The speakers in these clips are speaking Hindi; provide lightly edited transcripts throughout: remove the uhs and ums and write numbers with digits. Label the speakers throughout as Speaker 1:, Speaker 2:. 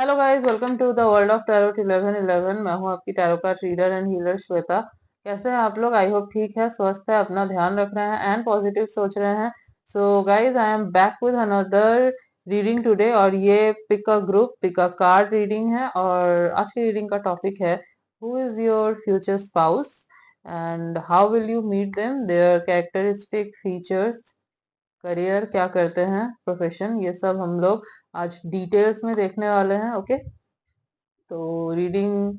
Speaker 1: Hello guys, welcome to the world of tarot 1111। मैं हूं आपकी tarot card reader and healer Shweta. कैसे हैं आप लोग? आई होप ठीक है, स्वस्थ है, अपना ध्यान रख रहे हैं एंड पॉजिटिव सोच रहे हैं। So guys, I am back with another reading today, और ये pick a group pick a card reading है। और आज की रीडिंग का टॉपिक है who is your future spouse and how will you meet them, their characteristic features, career क्या करते हैं, प्रोफेशन, ये सब हम लोग आज डिटेल्स में देखने वाले हैं। ओके, तो रीडिंग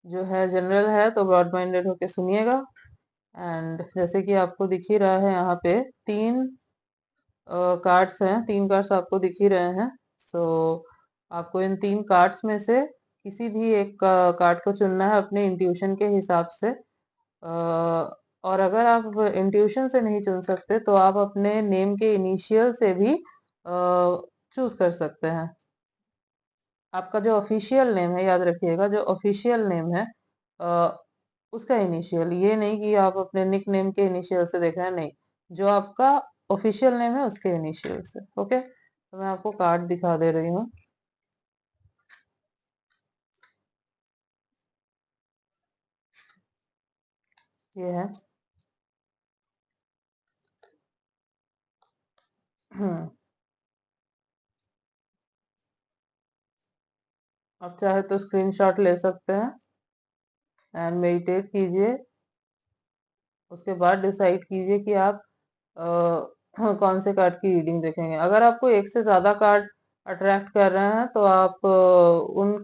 Speaker 1: जो है जनरल है, तो ब्रॉड माइंडेड होके सुनिएगा। एंड जैसे कि आपको दिख ही रहा है, यहाँ पे तीन कार्ड्स हैं, तीन कार्ड्स आपको दिख ही रहे हैं। सो आपको इन तीन कार्ड्स में से किसी भी एक कार्ड को चुनना है अपने इंट्यूशन के हिसाब से। और अगर आप इंट्यूशन से नहीं चुन सकते तो आप अपने नेम के इनिशियल से भी चूज कर सकते हैं। आपका जो ऑफिशियल नेम है, याद रखिएगा, जो ऑफिशियल नेम है अ, उसका इनिशियल, ये नहीं कि आप अपने निक नेम के इनिशियल से देख रहे हैं, नहीं, जो आपका ऑफिशियल नेम है उसके इनिशियल से। ओके, तो मैं आपको कार्ड दिखा दे रही हूँ। ये है। हम्म, आप चाहे तो स्क्रीनशॉट ले सकते हैं एंड मेडिटेट कीजिए। उसके बाद डिसाइड कीजिए कि आप कौन से कार्ड की रीडिंग देखेंगे। अगर आपको एक से ज्यादा कार्ड अट्रैक्ट कर रहे हैं तो आप उन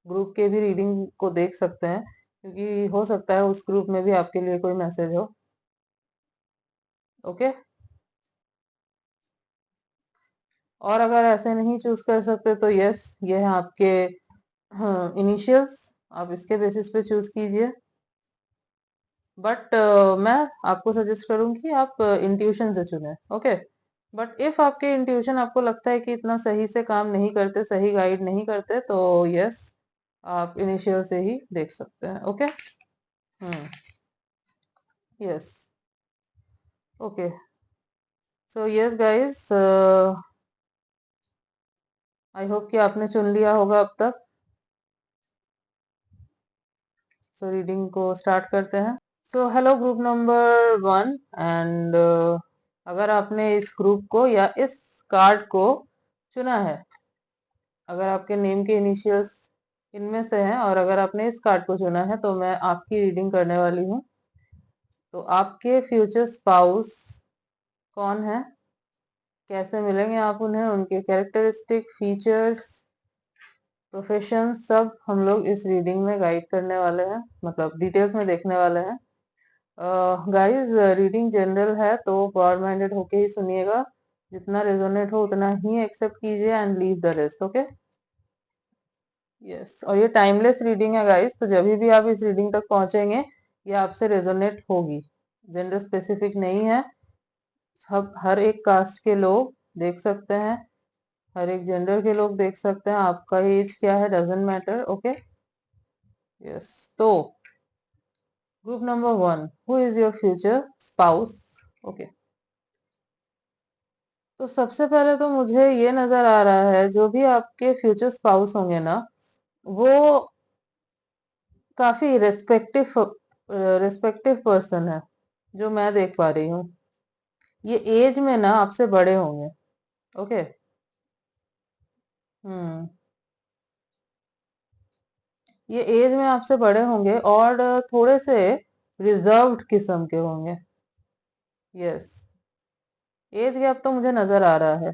Speaker 1: ग्रुप के भी रीडिंग को देख सकते हैं, क्योंकि हो सकता है उस ग्रुप में भी आपके लिए कोई मैसेज हो। ओके, और अगर ऐसे नहीं चूज कर सकते तो यस, ये है आपके इनिशियल्स, आप इसके बेसिस पे चूज कीजिए। बट मैं आपको सजेस्ट करूंगी कि आप इंट्यूशन से चुनें। ओके, बट इफ आपके इंट्यूशन आपको लगता है कि इतना सही से काम नहीं करते, सही गाइड नहीं करते, तो यस, आप इनिशियल से ही देख सकते हैं। Okay. Hmm. Yes. Okay, so yes guys, I hope कि आपने चुन लिया होगा अब तक। सो रीडिंग को स्टार्ट करते हैं। सो हेलो ग्रुप नंबर 1, एंड अगर आपने इस ग्रुप को या इस कार्ड को चुना है, अगर आपके नेम के इनिशियल्स इनमें से हैं और अगर आपने इस कार्ड को चुना है, तो मैं आपकी रीडिंग करने वाली हूँ। तो आपके फ्यूचर स्पाउस कौन है, कैसे मिलेंगे आप उन्हें, उनके कैरेक्टरिस्टिक फीचर्स, प्रोफेशन, सब हम लोग इस रीडिंग में गाइड करने वाले हैं, मतलब डिटेल्स में देखने वाले हैं। गाइस, रीडिंग जनरल है, तो ब्रॉड माइंडेड होके ही सुनिएगा। जितना रेजोनेट हो उतना ही एक्सेप्ट कीजिए and leave the rest. Okay. Yes, और ये टाइमलेस रीडिंग है गाइस, तो जब भी आप इस रीडिंग तक पहुंचेंगे ये आपसे रेजोनेट होगी। जेंडर स्पेसिफिक नहीं है, सब हर एक कास्ट के लोग देख सकते हैं, हर एक जेंडर के लोग देख सकते हैं। आपका एज क्या है डजेंट मैटर। ओके। यस, तो group number 1, who is your future spouse. Okay, तो सबसे पहले तो मुझे ये नजर आ रहा है, जो भी आपके फ्यूचर स्पाउस होंगे ना, वो काफी रिस्पेक्टिव पर्सन है, जो मैं देख पा रही हूँ। ये एज में ना आपसे बड़े होंगे। ओके। हम्म, ये एज में आपसे बड़े होंगे और थोड़े से रिजर्व्ड किस्म के होंगे। यस, एज गैप तो मुझे नजर आ रहा है,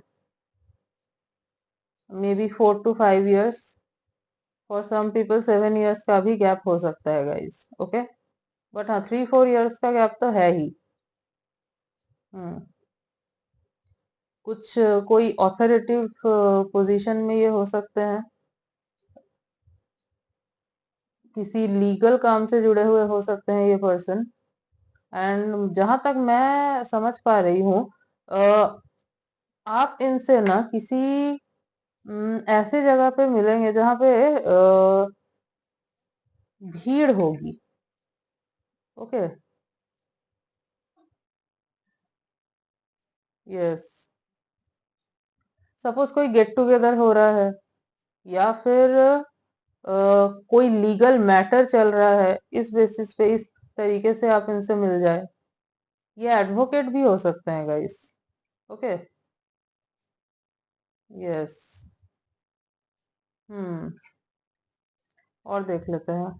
Speaker 1: maybe 4 to 5 years, for some people 7 years का भी गैप हो सकता है गाइस। ओके, बट हाँ, 3-4 years का गैप तो है ही। हम्म, कुछ कोई ऑथोरेटिव पोजीशन में ये हो सकते हैं, किसी लीगल काम से जुड़े हुए हो सकते हैं ये पर्सन। एंड जहां तक मैं समझ पा रही हूँ, अ, आप इनसे ना किसी ऐसे जगह पे मिलेंगे जहां पे भीड़ होगी। ओके। यस, सपोज कोई गेट टुगेदर हो रहा है, या फिर कोई लीगल मैटर चल रहा है, इस बेसिस पे इस तरीके से आप इनसे मिल जाए। ये एडवोकेट भी हो सकते हैं गाइस। ओके। यस। हम्म। और देख लेते हैं।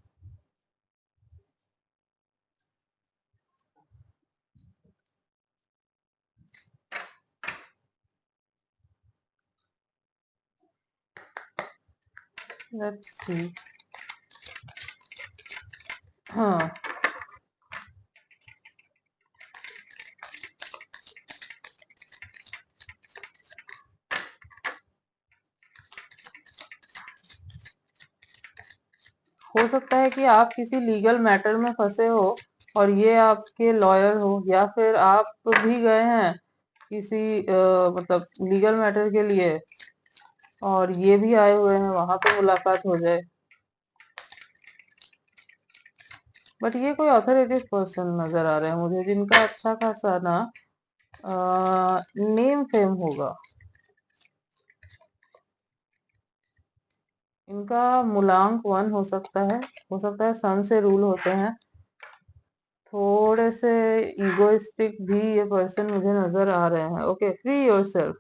Speaker 1: Let's see. हाँ। हो सकता है कि आप किसी लीगल मैटर में फंसे हो और ये आपके लॉयर हो, या फिर आप भी गए हैं किसी मतलब लीगल मैटर के लिए और ये भी आए हुए हैं, वहां पे मुलाकात हो जाए। बट ये कोई ऑथोरिटीज पर्सन नजर आ रहे हैं मुझे, जिनका अच्छा खासा ना नेम फेम होगा। इनका मूलांक 1 हो सकता है सन से रूल होते हैं। थोड़े से ईगोइस्टिक भी ये पर्सन मुझे नजर आ रहे हैं। Okay, free yourself.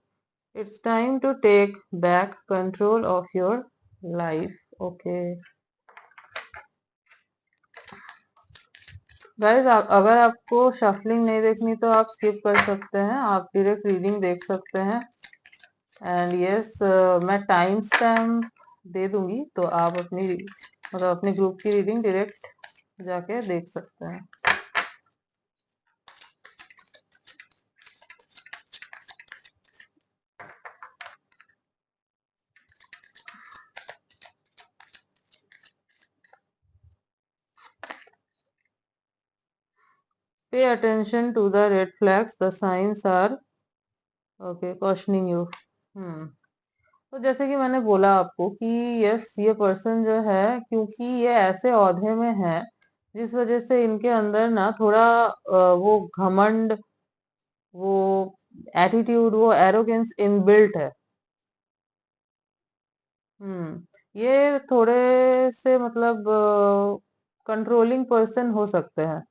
Speaker 1: It's time to take back control of your life. Okay guys, अगर आपको शफलिंग नहीं देखनी तो आप स्किप कर सकते हैं, आप डायरेक्ट रीडिंग देख सकते हैं। एंड यस, मैं टाइम स्टैम्प दे दूंगी, तो आप अपनी मतलब अपने ग्रुप की रीडिंग डायरेक्ट जाके देख सकते हैं। Pay attention to the red flags, the signs are okay cautioning you. Hmm. तो जैसे कि मैंने बोला आपको कि यस, ये पर्सन जो है, क्योंकि ये ऐसे औहदे में है जिस वजह से इनके अंदर ना थोड़ा वो घमंड, वो एटीट्यूड, वो एरोगेंस इनबिल्ट है। ये थोड़े से मतलब कंट्रोलिंग पर्सन हो सकते हैं।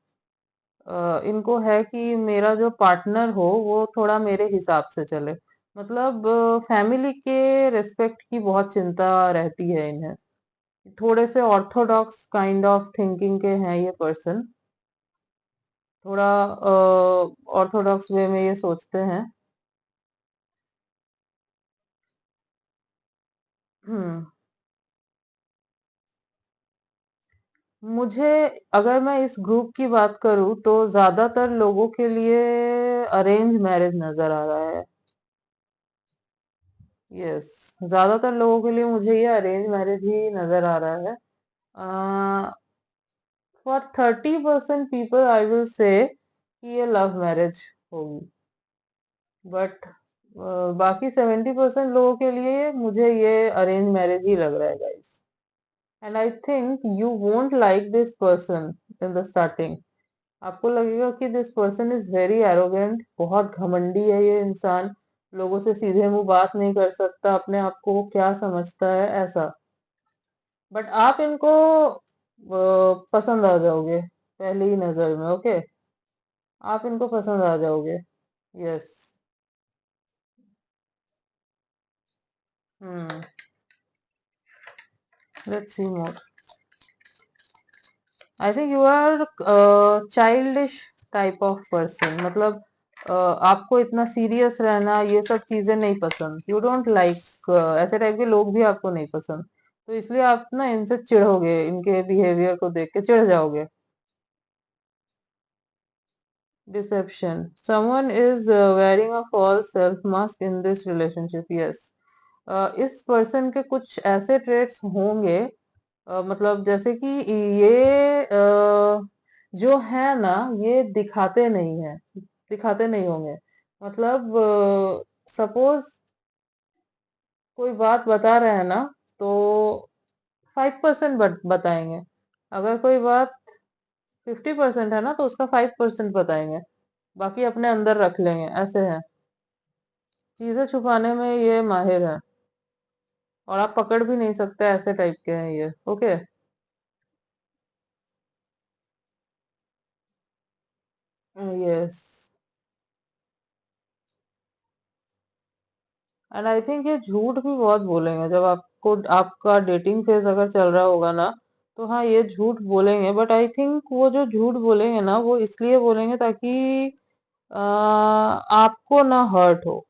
Speaker 1: इनको है कि मेरा जो पार्टनर हो वो थोड़ा मेरे हिसाब से चले, मतलब फैमिली के रिस्पेक्ट की बहुत चिंता रहती है इन्हें। थोड़े से ऑर्थोडॉक्स काइंड ऑफ थिंकिंग के हैं ये पर्सन। थोड़ा ऑर्थोडॉक्स वे में ये सोचते हैं। हम्म। मुझे, अगर मैं इस ग्रुप की बात करूं तो ज्यादातर लोगों के लिए अरेंज मैरिज नजर आ रहा है। यस, ज्यादातर लोगों के लिए मुझे ये अरेंज मैरिज ही नजर आ रहा है। For 30% people I will say कि ये लव मैरिज होगी। बट बाकी 70% लोगों के लिए मुझे ये अरेंज मैरिज ही लग रहा है guys. And I think you won't like this person in the starting. आपको लगेगा कि this person is very arrogant, बहुत घमंडी है ये इंसान, लोगों से सीधे मुंह बात नहीं कर सकता, अपने आप को वो क्या समझता है ऐसा। बट आप इनको पसंद आ जाओगे पहली ही नजर में। ओके, आप इनको पसंद आ जाओगे। Yes. Hmm. Let's see more. I think you are childish type of person, मतलब आपको इतना सीरियस रहना, ये सब चीजें नहीं पसंद। यू डोंट लाइक ऐसे टाइप के लोग भी आपको नहीं पसंद, तो इसलिए आप ना इनसे चिढ़ोगे, इनके बिहेवियर को देख के चिढ़ जाओगे। Deception, someone is wearing a false self mask in this relationship. Yes, इस पर्सन के कुछ ऐसे ट्रेट्स होंगे, मतलब जैसे कि ये जो है ना, ये दिखाते नहीं होंगे। मतलब सपोज कोई बात बता रहे हैं ना, तो 5% बताएंगे। अगर कोई बात 50% है ना, तो उसका 5% बताएंगे, बाकी अपने अंदर रख लेंगे। ऐसे है, चीजें छुपाने में ये माहिर है। और आप पकड़ भी नहीं सकते, ऐसे टाइप के हैं ये। Okay. Yes. And I think ये झूठ भी बहुत बोलेंगे जब आपको, आपका डेटिंग फेज अगर चल रहा होगा ना, तो हाँ ये झूठ बोलेंगे, बट आई थिंक वो जो झूठ बोलेंगे ना वो इसलिए बोलेंगे ताकि आपको ना हर्ट हो।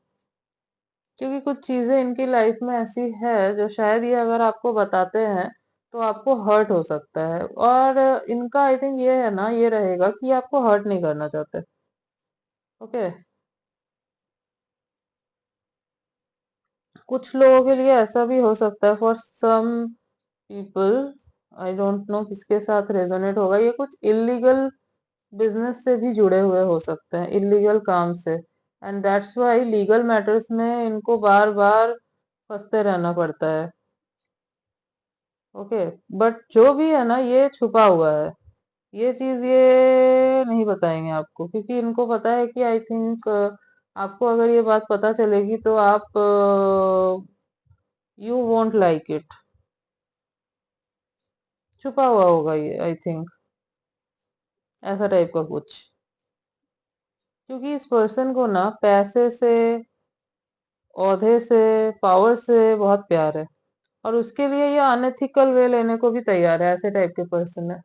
Speaker 1: क्योंकि कुछ चीजें इनकी लाइफ में ऐसी है जो शायद ये अगर आपको बताते हैं तो आपको हर्ट हो सकता है, और इनका आई थिंक ये है ना, ये रहेगा कि आपको हर्ट नहीं करना चाहते। ओके। कुछ लोगों के लिए ऐसा भी हो सकता है, for some people, I don't know किसके साथ रेजोनेट होगा, ये कुछ इलीगल बिजनेस से भी जुड़े हुए हो सकते हैं, इलीगल काम से, and that's why legal matters में इनको बार बार फंसते रहना पड़ता है। ओके। बट जो भी है ना ये छुपा हुआ है, ये चीज ये नहीं बताएंगे आपको, क्योंकि इनको पता है कि आई थिंक आपको अगर ये बात पता चलेगी तो आप यू वोंट लाइक इट। छुपा हुआ होगा ये, आई थिंक ऐसा टाइप का कुछ। क्योंकि इस पर्सन को ना पैसे से, औहदे से, पावर से बहुत प्यार है, और उसके लिए ये अनएथिकल वे लेने को भी तैयार है, ऐसे टाइप के पर्सन है।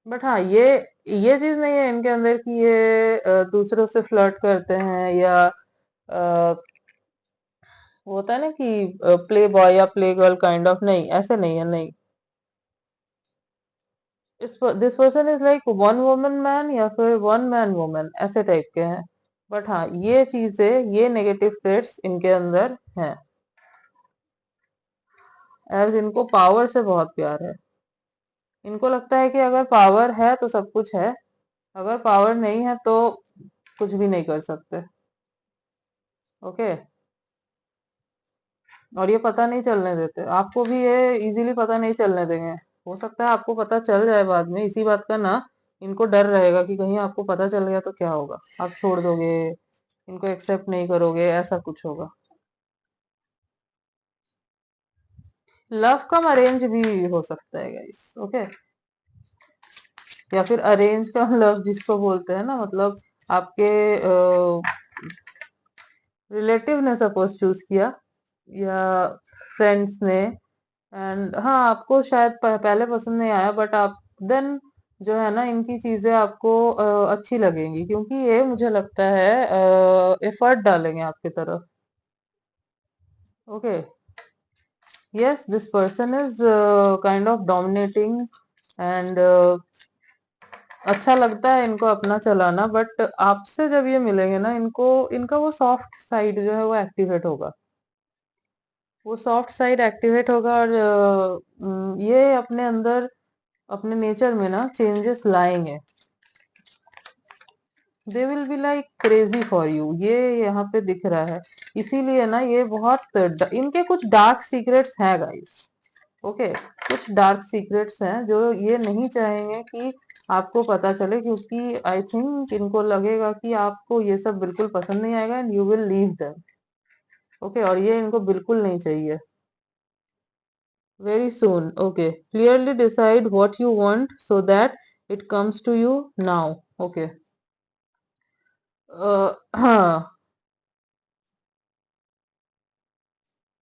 Speaker 1: बट हाँ ये चीज नहीं है इनके अंदर कि ये दूसरों से फ्लर्ट करते हैं, या वो होता है ना कि प्ले बॉय या प्ले गर्ल काइंड ऑफ, नहीं ऐसे नहीं है, नहीं। This person is like one woman man या फिर वन मैन वुमन, ऐसे टाइप के हैं। बट हाँ ये चीजें, ये नेगेटिव ट्रेट्स इनके अंदर हैं, एज इनको पावर से बहुत प्यार है। इनको लगता है कि अगर पावर है तो सब कुछ है, अगर पावर नहीं है तो कुछ भी नहीं कर सकते। ओके। और ये पता नहीं चलने देते आपको भी, ये इजीली पता नहीं चलने देंगे। हो सकता है आपको पता चल जाए बाद में, इसी बात का ना इनको डर रहेगा कि कहीं आपको पता चल गया तो क्या होगा, आप छोड़ दोगे, इनको एक्सेप्ट नहीं करोगे, ऐसा कुछ होगा। लव कम अरेंज भी हो सकता है गाइस। ओके। या फिर अरेंज कम लव जिसको बोलते हैं ना, मतलब आपके रिलेटिव ने सपोज चूज किया, या फ्रेंड्स ने, एंड हाँ आपको शायद पहले पसंद नहीं आया, बट आप देन जो है ना इनकी चीजें आपको अच्छी लगेंगी, क्योंकि ये मुझे लगता है एफर्ट डालेंगे आपकी तरफ। Okay. Yes, this person is kind of dominating, and अच्छा लगता है इनको अपना चलाना, बट आपसे जब ये मिलेंगे ना इनको, इनका वो सॉफ्ट साइड जो है वो एक्टिवेट होगा, वो सॉफ्ट साइड एक्टिवेट होगा, और ये अपने अंदर, अपने नेचर में ना चेंजेस लाएंगे। They will be like crazy for you, ये यहाँ पे दिख रहा है। इसीलिए ना ये बहुत इनके कुछ डार्क सीक्रेट्स हैं गाइस। ओके। कुछ डार्क सीक्रेट्स हैं जो ये नहीं चाहेंगे कि आपको पता चले, क्योंकि आई थिंक इनको लगेगा कि आपको ये सब बिल्कुल पसंद नहीं आएगा, and you will leave them. Okay. और ये इनको बिल्कुल नहीं चाहिए। Very soon. Okay. Clearly decide what you want so that it comes to you now. Okay. हाँ,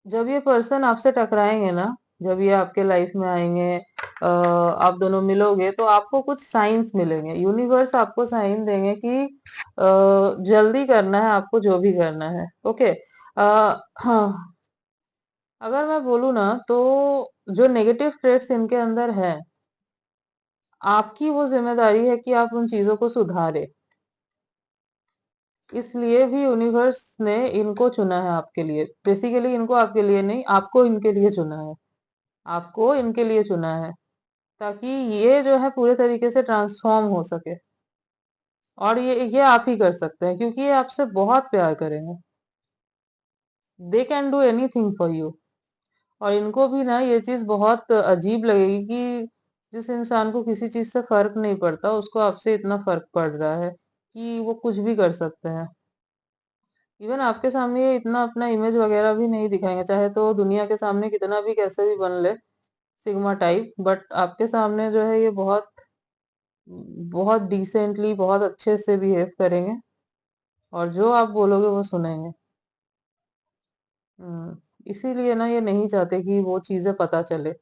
Speaker 1: जब ये पर्सन आपसे टकराएंगे ना, जब ये आपके लाइफ में आएंगे, आप दोनों मिलोगे तो आपको कुछ साइंस मिलेंगे, यूनिवर्स आपको साइन देंगे कि जल्दी करना है आपको जो भी करना है। ओके। हाँ, अगर मैं बोलूँ ना तो जो नेगेटिव ट्रेट्स इनके अंदर है, आपकी वो जिम्मेदारी है कि आप उन चीजों को सुधारे। इसलिए भी यूनिवर्स ने इनको चुना है आपके लिए, बेसिकली इनको आपके लिए नहीं, आपको इनके लिए चुना है, आपको इनके लिए चुना है, ताकि ये जो है पूरे तरीके से ट्रांसफॉर्म हो सके। और ये आप ही कर सकते हैं, क्योंकि ये आपसे बहुत प्यार करेंगे। They can do anything for you. और इनको भी ना ये चीज बहुत अजीब लगेगी कि जिस इंसान को किसी चीज से फर्क नहीं पड़ता उसको आपसे इतना फर्क पड़ रहा है कि वो कुछ भी कर सकते हैं। इवन आपके सामने ये इतना अपना इमेज वगैरह भी नहीं दिखाएंगे, चाहे तो दुनिया के सामने कितना भी कैसे भी बन ले सिग्मा टाइप, बट आपके सामने जो है ये बहुत बहुत डिसेंटली बहुत अच्छे से बिहेव करेंगे, और जो आप बोलोगे वो सुनेंगे। इसीलिए ना ये नहीं चाहते कि वो चीजें पता चले,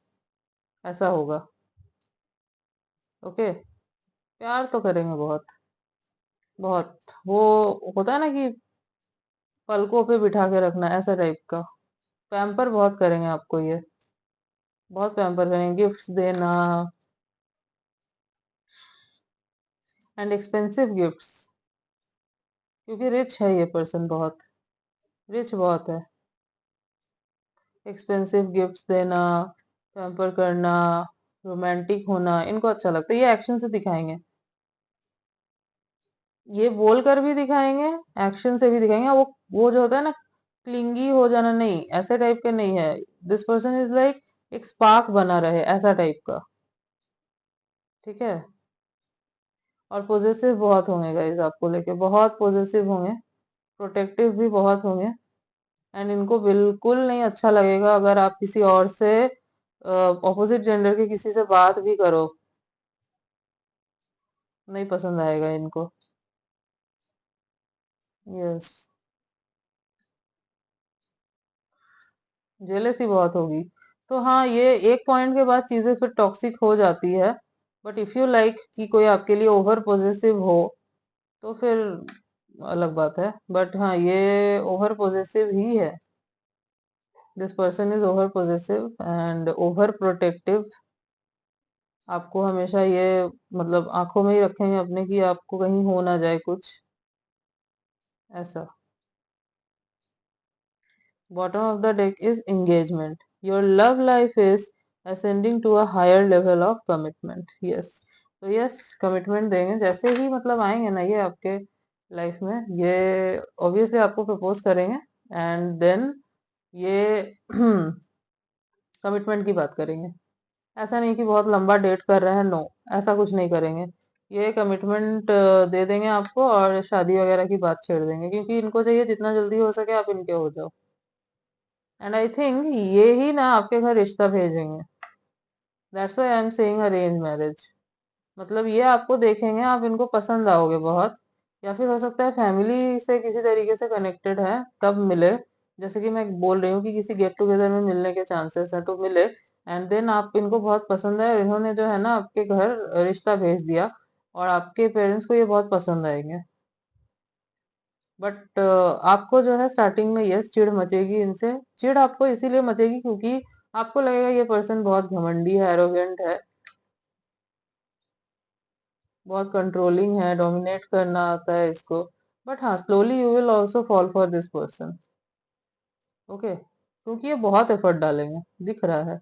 Speaker 1: ऐसा होगा। ओके। प्यार तो करेंगे बहुत, बहुत। वो होता है ना कि पलकों पे बिठा के रखना, ऐसा टाइप का। पैम्पर बहुत करेंगे आपको ये, बहुत पैम्पर करेंगे, गिफ्ट्स देना, एंड एक्सपेंसिव गिफ्ट्स, क्योंकि रिच है ये पर्सन, बहुत रिच बहुत है। एक्सपेंसिव गिफ्ट्स देना, पैम्पर करना, रोमांटिक होना इनको अच्छा लगता है, ये एक्शन से दिखाएंगे। ये बोलकर भी दिखाएंगे, एक्शन से भी दिखाएंगे। वो जो होता है ना क्लिंगी हो जाना, नहीं ऐसे टाइप के नहीं है। दिस पर्सन इज लाइक एक स्पार्क बना रहे, ऐसा टाइप का। ठीक है। और पॉजिटिव बहुत होंगे गाइस, आपको लेके बहुत पॉजिटिव होंगे, प्रोटेक्टिव भी बहुत होंगे। एंड इनको बिल्कुल नहीं अच्छा लगेगा अगर आप किसी और से, ऑपोजिट जेंडर के किसी से बात भी करो, नहीं पसंद आएगा इनको। यस। जेलेसी बहुत होगी। तो हाँ, ये एक पॉइंट के बाद चीजें फिर टॉक्सिक हो जाती है। बट इफ यू लाइक कि कोई आपके लिए ओवर पॉजेसिव हो, तो फिर अलग बात है। बट हाँ, ये ओवर पॉजेसिव ही है। This person is over possessive and over protective. आपको हमेशा ये मतलब आंखों में ही रखेंगे अपने, कि आपको कहीं हो ना जाए कुछ ऐसा। Bottom of the deck is engagement. Your love life is ascending to a higher level of commitment. Yes. तो यस, कमिटमेंट देंगे जैसे ही मतलब आएंगे ना ये आपके लाइफ में, ये ऑब्वियसली आपको प्रपोज करेंगे, एंड देन ये कमिटमेंट की बात करेंगे। ऐसा नहीं कि बहुत लंबा डेट कर रहे हैं, नो, ऐसा कुछ नहीं करेंगे। ये कमिटमेंट दे देंगे आपको, और शादी वगैरह की बात छेड़ देंगे, क्योंकि इनको चाहिए जितना जल्दी हो सके आप इनके हो जाओ। एंड आई थिंक ये ही ना आपके घर रिश्ता भेजेंगे। That's why I am saying arrange marriage. मतलब ये आपको देखेंगे, आप इनको पसंद आओगे बहुत, या फिर हो सकता है फैमिली से किसी तरीके से कनेक्टेड है, तब मिले। जैसे कि मैं बोल रही हूँ कि किसी गेट टुगेदर में मिलने के चांसेस हैं, तो मिले, एंड देन आप इनको बहुत पसंद है, और इन्होंने जो है ना आपके घर रिश्ता भेज दिया, और आपके पेरेंट्स को ये बहुत पसंद आएंगे। बट आपको जो है स्टार्टिंग में यस चिढ़ मचेगी इनसे। चिढ़ आपको इसीलिए मचेगी क्योंकि आपको लगेगा ये पर्सन बहुत घमंडी है, एरोगेंट है, बहुत कंट्रोलिंग है, डोमिनेट करना आता है इसको। बट हाँ, slowly you will also fall for this person. Okay, क्योंकि ये बहुत एफर्ट डालेंगे, दिख रहा है।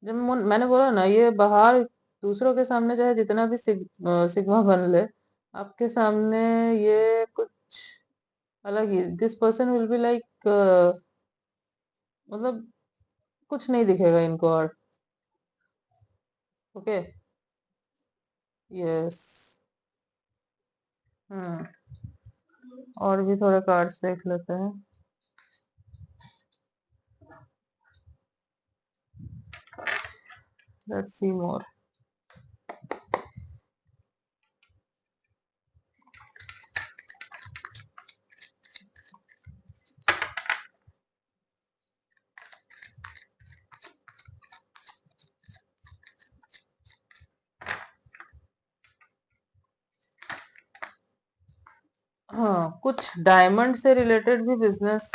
Speaker 1: जब मैंने बोला ना, ये बाहर दूसरों के सामने चाहे जितना भी सिग्मा बन ले, आपके सामने ये कुछ अलग ही। This person will be like, मतलब कुछ नहीं दिखेगा इनको। और ओके। यस। हम्म। और भी थोड़े कार्ड्स देख लेते हैं। लेट्स सी मोर। हाँ, कुछ डायमंड से रिलेटेड भी बिजनेस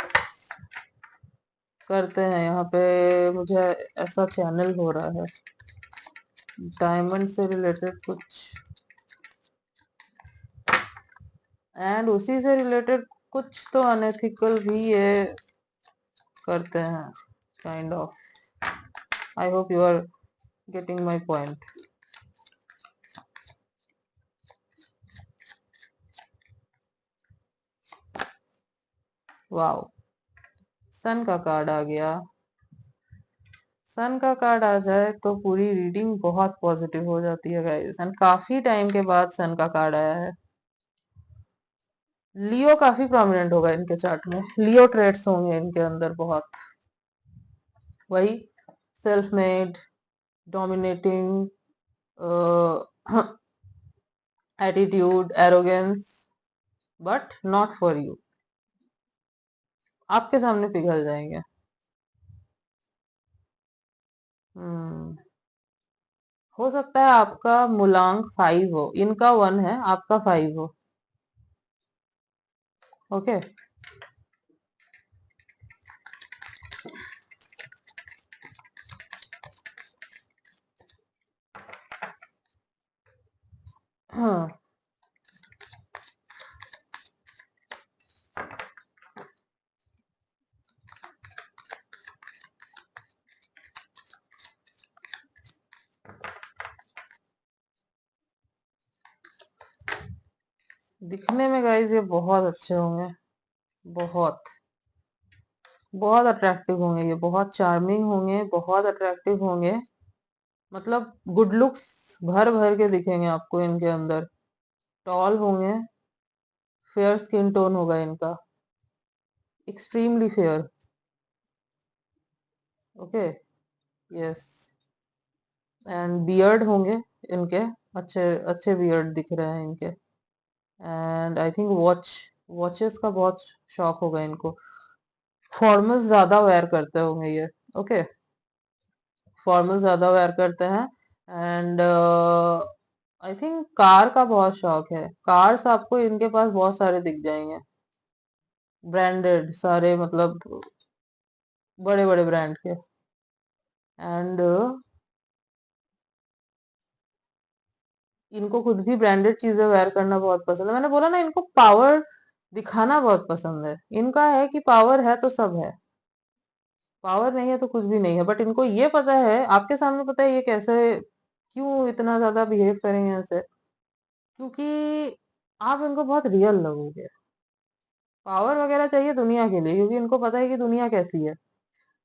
Speaker 1: करते हैं यहाँ पे, मुझे ऐसा चैनल हो रहा है। डायमंड से रिलेटेड कुछ, एंड उसी से रिलेटेड कुछ तो अनएथिकल भी ये करते हैं, kind of. I hope you are getting my point. Wow, sun का कार्ड आ गया। सन का कार्ड आ जाए तो पूरी रीडिंग बहुत पॉजिटिव हो जाती है गाइस, एंड काफी टाइम के बाद सन का कार्ड आया है। लियो काफी प्रोमिनेंट होगा इनके चार्ट में, लियो ट्रेड्स होंगे इनके अंदर बहुत। वही self made, dominating, attitude, arrogance, but not for you. आपके सामने पिघल जाएंगे। हम्म। हो सकता है आपका मूलांक 5 हो, इनका 1 है, आपका 5 हो। ओके। हाँ। दिखने में गाइस ये बहुत अच्छे होंगे, बहुत बहुत अट्रैक्टिव होंगे, ये बहुत चार्मिंग होंगे, बहुत अट्रैक्टिव होंगे। मतलब गुड लुक्स भर भर के दिखेंगे आपको इनके अंदर। टॉल होंगे, फेयर स्किन टोन होगा इनका, extremely fair. Okay. Yes. And beard होंगे इनके, अच्छे अच्छे बियर्ड दिख रहे हैं इनके। एंड आई थिंक वॉचेस का बहुत शौक होगा इनको। फॉर्मल्स ज्यादा वेयर करते होंगे ये। ओके। फॉर्मल ज्यादा वेयर करते हैं। एंड आई थिंक कार का बहुत शौक है, कार्स आपको इनके पास बहुत सारे दिख जाएंगे, ब्रांडेड सारे, मतलब बड़े बड़े ब्रांड के। एंड इनको खुद भी ब्रांडेड चीजें वेयर करना बहुत पसंद है। मैंने बोला ना, इनको पावर दिखाना बहुत पसंद है। इनका है कि पावर है तो सब है, पावर नहीं है तो कुछ भी नहीं है। बट इनको ये पता है, आपके सामने पता है ये कैसे, क्यों इतना ज्यादा बिहेव करेंगे ऐसे, क्योंकि आप इनको बहुत रियल लगोगे। पावर वगैरह चाहिए दुनिया के लिए, क्योंकि इनको पता है कि दुनिया कैसी है।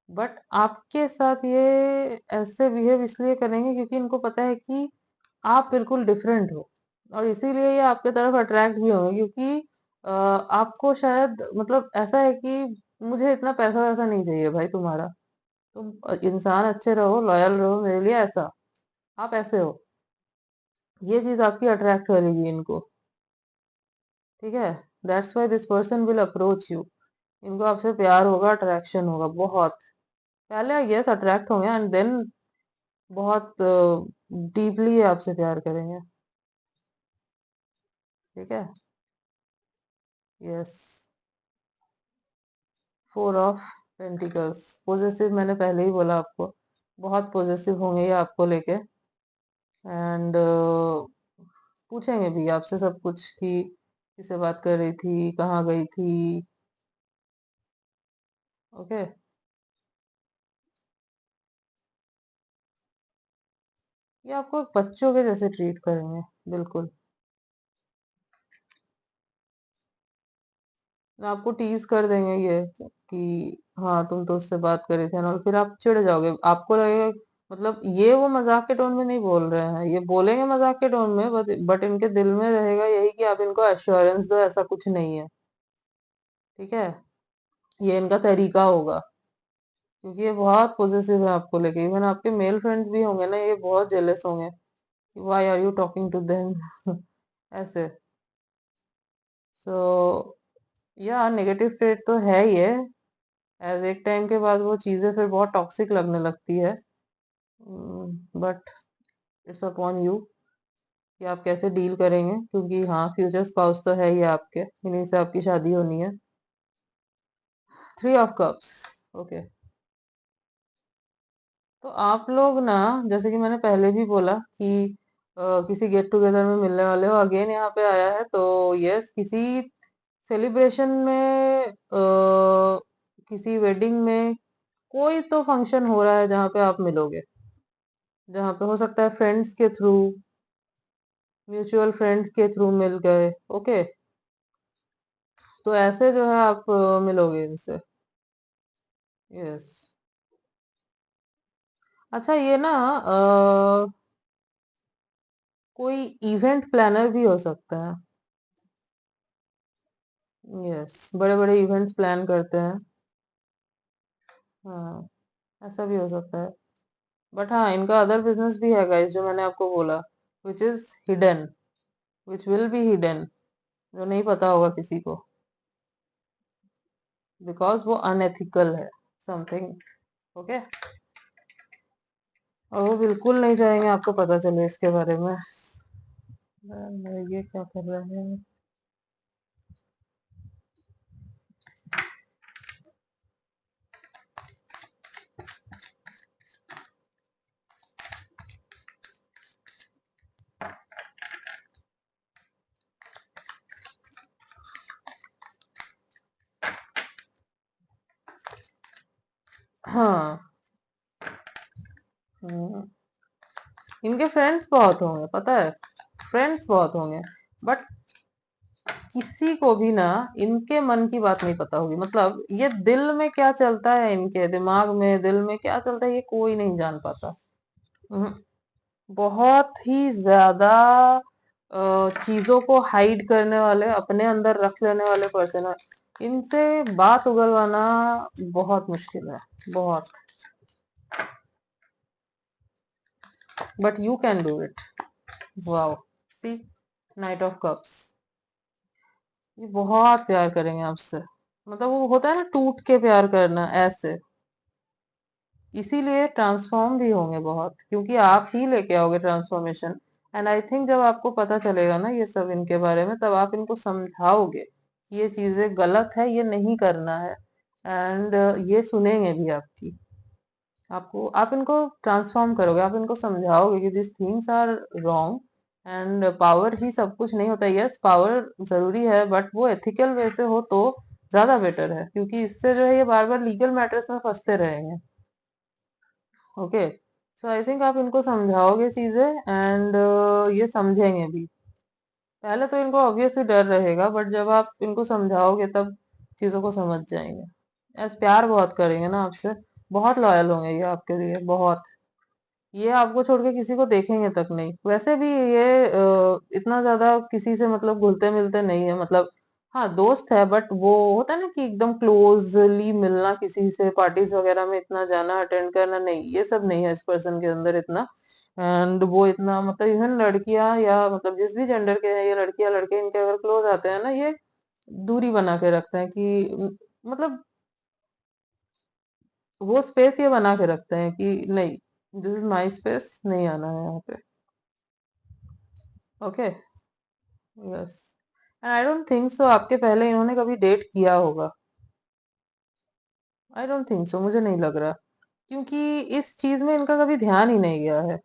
Speaker 1: बट आपके साथ ये ऐसे बिहेव इसलिए करेंगे क्योंकि इनको पता है कि आप बिल्कुल डिफरेंट हो, और इसीलिए ये आपके तरफ अट्रैक्ट भी होंगे। क्योंकि आपको शायद, मतलब ऐसा है कि मुझे इतना पैसा वैसा नहीं चाहिए भाई तुम्हारा, तुम इंसान अच्छे रहो, लॉयल रहो मेरे लिए, ऐसा आप ऐसे हो। ये चीज आपकी अट्रैक्ट करेगी इनको। ठीक है। That's why this person will approach you. इनको आपसे प्यार होगा, अट्रैक्शन होगा बहुत। पहले यस अट्रैक्ट होंगे, एंड देन बहुत डीपली आपसे प्यार करेंगे। ठीक है। यस। 4 ऑफ पेंटिकल्स, पोजेसिव, मैंने पहले ही बोला आपको, बहुत पोजेसिव होंगे ये आपको लेके। एंड पूछेंगे भी आपसे सब कुछ, कि किससे बात कर रही थी, कहाँ गई थी। ओके। ये आपको एक बच्चों के जैसे ट्रीट करेंगे, बिल्कुल। आपको टीज कर देंगे ये, कि हाँ तुम तो उससे बात कर रहे थे ना, और फिर आप चिढ़ जाओगे, आपको लगेगा, मतलब ये वो मजाक के टोन में नहीं बोल रहे हैं, ये बोलेंगे मजाक के टोन में, बट इनके दिल में रहेगा यही कि आप इनको एश्योरेंस दो ऐसा कुछ नहीं है। ठीक है। ये इनका तरीका होगा, क्योंकि ये बहुत पॉजिटिव है आपको लेके। इवन आपके मेल फ्रेंड्स भी होंगे ना, ये बहुत जेलस होंगे कि why are you talking to them ऐसे। सो या नेगेटिव ट्रेट तो है ये, एज एक टाइम के बाद वो चीजें फिर बहुत टॉक्सिक लगने लगती है। बट इट्स अपॉन यू कि आप कैसे डील करेंगे, क्योंकि हाँ फ्यूचर स्पाउस तो है ही आपके, इन्हीं से आपकी शादी होनी है। 3 ऑफ कप्स। ओके। तो आप लोग ना, जैसे कि मैंने पहले भी बोला कि किसी गेट टुगेदर में मिलने वाले हो, अगेन यहाँ पे आया है, तो यस किसी सेलिब्रेशन में, किसी वेडिंग में, कोई तो फंक्शन हो रहा है जहाँ पे आप मिलोगे, जहाँ पे हो सकता है फ्रेंड्स के थ्रू, म्यूचुअल फ्रेंड्स के थ्रू मिल गए। ओके। तो ऐसे जो है आप मिलोगे इनसे। यस। अच्छा, ये ना कोई इवेंट प्लानर भी हो सकता है। यस, बड़े बड़े इवेंट्स प्लान करते हैं। हाँ, ऐसा भी हो सकता है। बट हाँ, इनका अदर बिजनेस भी है गाइस, जो मैंने आपको बोला, which is hidden, which will be hidden, जो नहीं पता होगा किसी को, बिकॉज वो अनएथिकल है, समथिंग। ओके। और वो बिल्कुल नहीं चाहेंगे आपको पता चले इसके बारे में। ये क्या कर रहे हैं? हाँ। हम्म, इनके फ्रेंड्स बहुत होंगे, पता है, फ्रेंड्स बहुत होंगे, बट किसी को भी ना इनके मन की बात नहीं पता होगी। मतलब ये दिल में क्या चलता है, इनके दिमाग में, दिल में क्या चलता है, ये कोई नहीं जान पाता। हम्म, बहुत ही ज्यादा चीजों को हाइड करने वाले, अपने अंदर रख लेने वाले पर्सन है। इनसे बात उगलवाना बहुत मुश्किल है, बहुत। But you can do it. Wow, see, knight of cups. ये बहुत प्यार करेंगे आपसे। मतलब वो होता है ना, टूट के प्यार करना, ऐसे। इसीलिए ट्रांसफॉर्म भी होंगे बहुत, क्योंकि आप ही लेके आओगे ट्रांसफॉर्मेशन। एंड आई थिंक जब आपको पता चलेगा ना ये सब इनके बारे में, तब आप इनको समझाओगे कि ये चीजें गलत है, ये नहीं करना है। एंड ये सुनेंगे भी आपकी। आपको, आप इनको ट्रांसफॉर्म करोगे, आप इनको समझाओगे कि this things are wrong. And power ही सब कुछ नहीं होता। यस, पावर जरूरी है, बट वो एथिकल वे से हो तो ज्यादा बेटर है, क्योंकि इससे जो है ये बार बार लीगल मैटर्स में फंसते रहेंगे। ओके। सो आई थिंक आप इनको समझाओगे चीजें, एंड ये समझेंगे भी। पहले तो इनको ऑब्वियसली डर रहेगा, बट जब आप इनको समझाओगे तब चीजों को समझ जाएंगे। ऐसे प्यार बहुत करेंगे ना आपसे, बहुत लॉयल होंगे ये आपके लिए, बहुत। ये आपको छोड़ के किसी को देखेंगे तक नहीं। वैसे भी ये इतना ज्यादा किसी से मतलब घुलते मिलते नहीं है। मतलब हाँ, दोस्त है, बट वो होता है ना कि एकदम क्लोजली मिलना, किसी से पार्टीज वगैरह में इतना जाना, अटेंड करना, नहीं, ये सब नहीं है इस पर्सन के अंदर इतना। एंड वो इतना, मतलब इवन लड़कियां, या मतलब जिस भी जेंडर के हैं ये, लड़कियां लड़के इनके अगर क्लोज आते हैं ना, ये दूरी बना के रखते हैं कि मतलब वो स्पेस ये बना के रखते हैं कि नहीं, दिस इज माई स्पेस, नहीं आना है यहाँ पे। Okay. Yes. I don't think so आपके पहले इन्होंने कभी डेट किया होगा। आई डोंट थिंक सो, मुझे नहीं लग रहा, क्योंकि इस चीज में इनका कभी ध्यान ही नहीं गया है।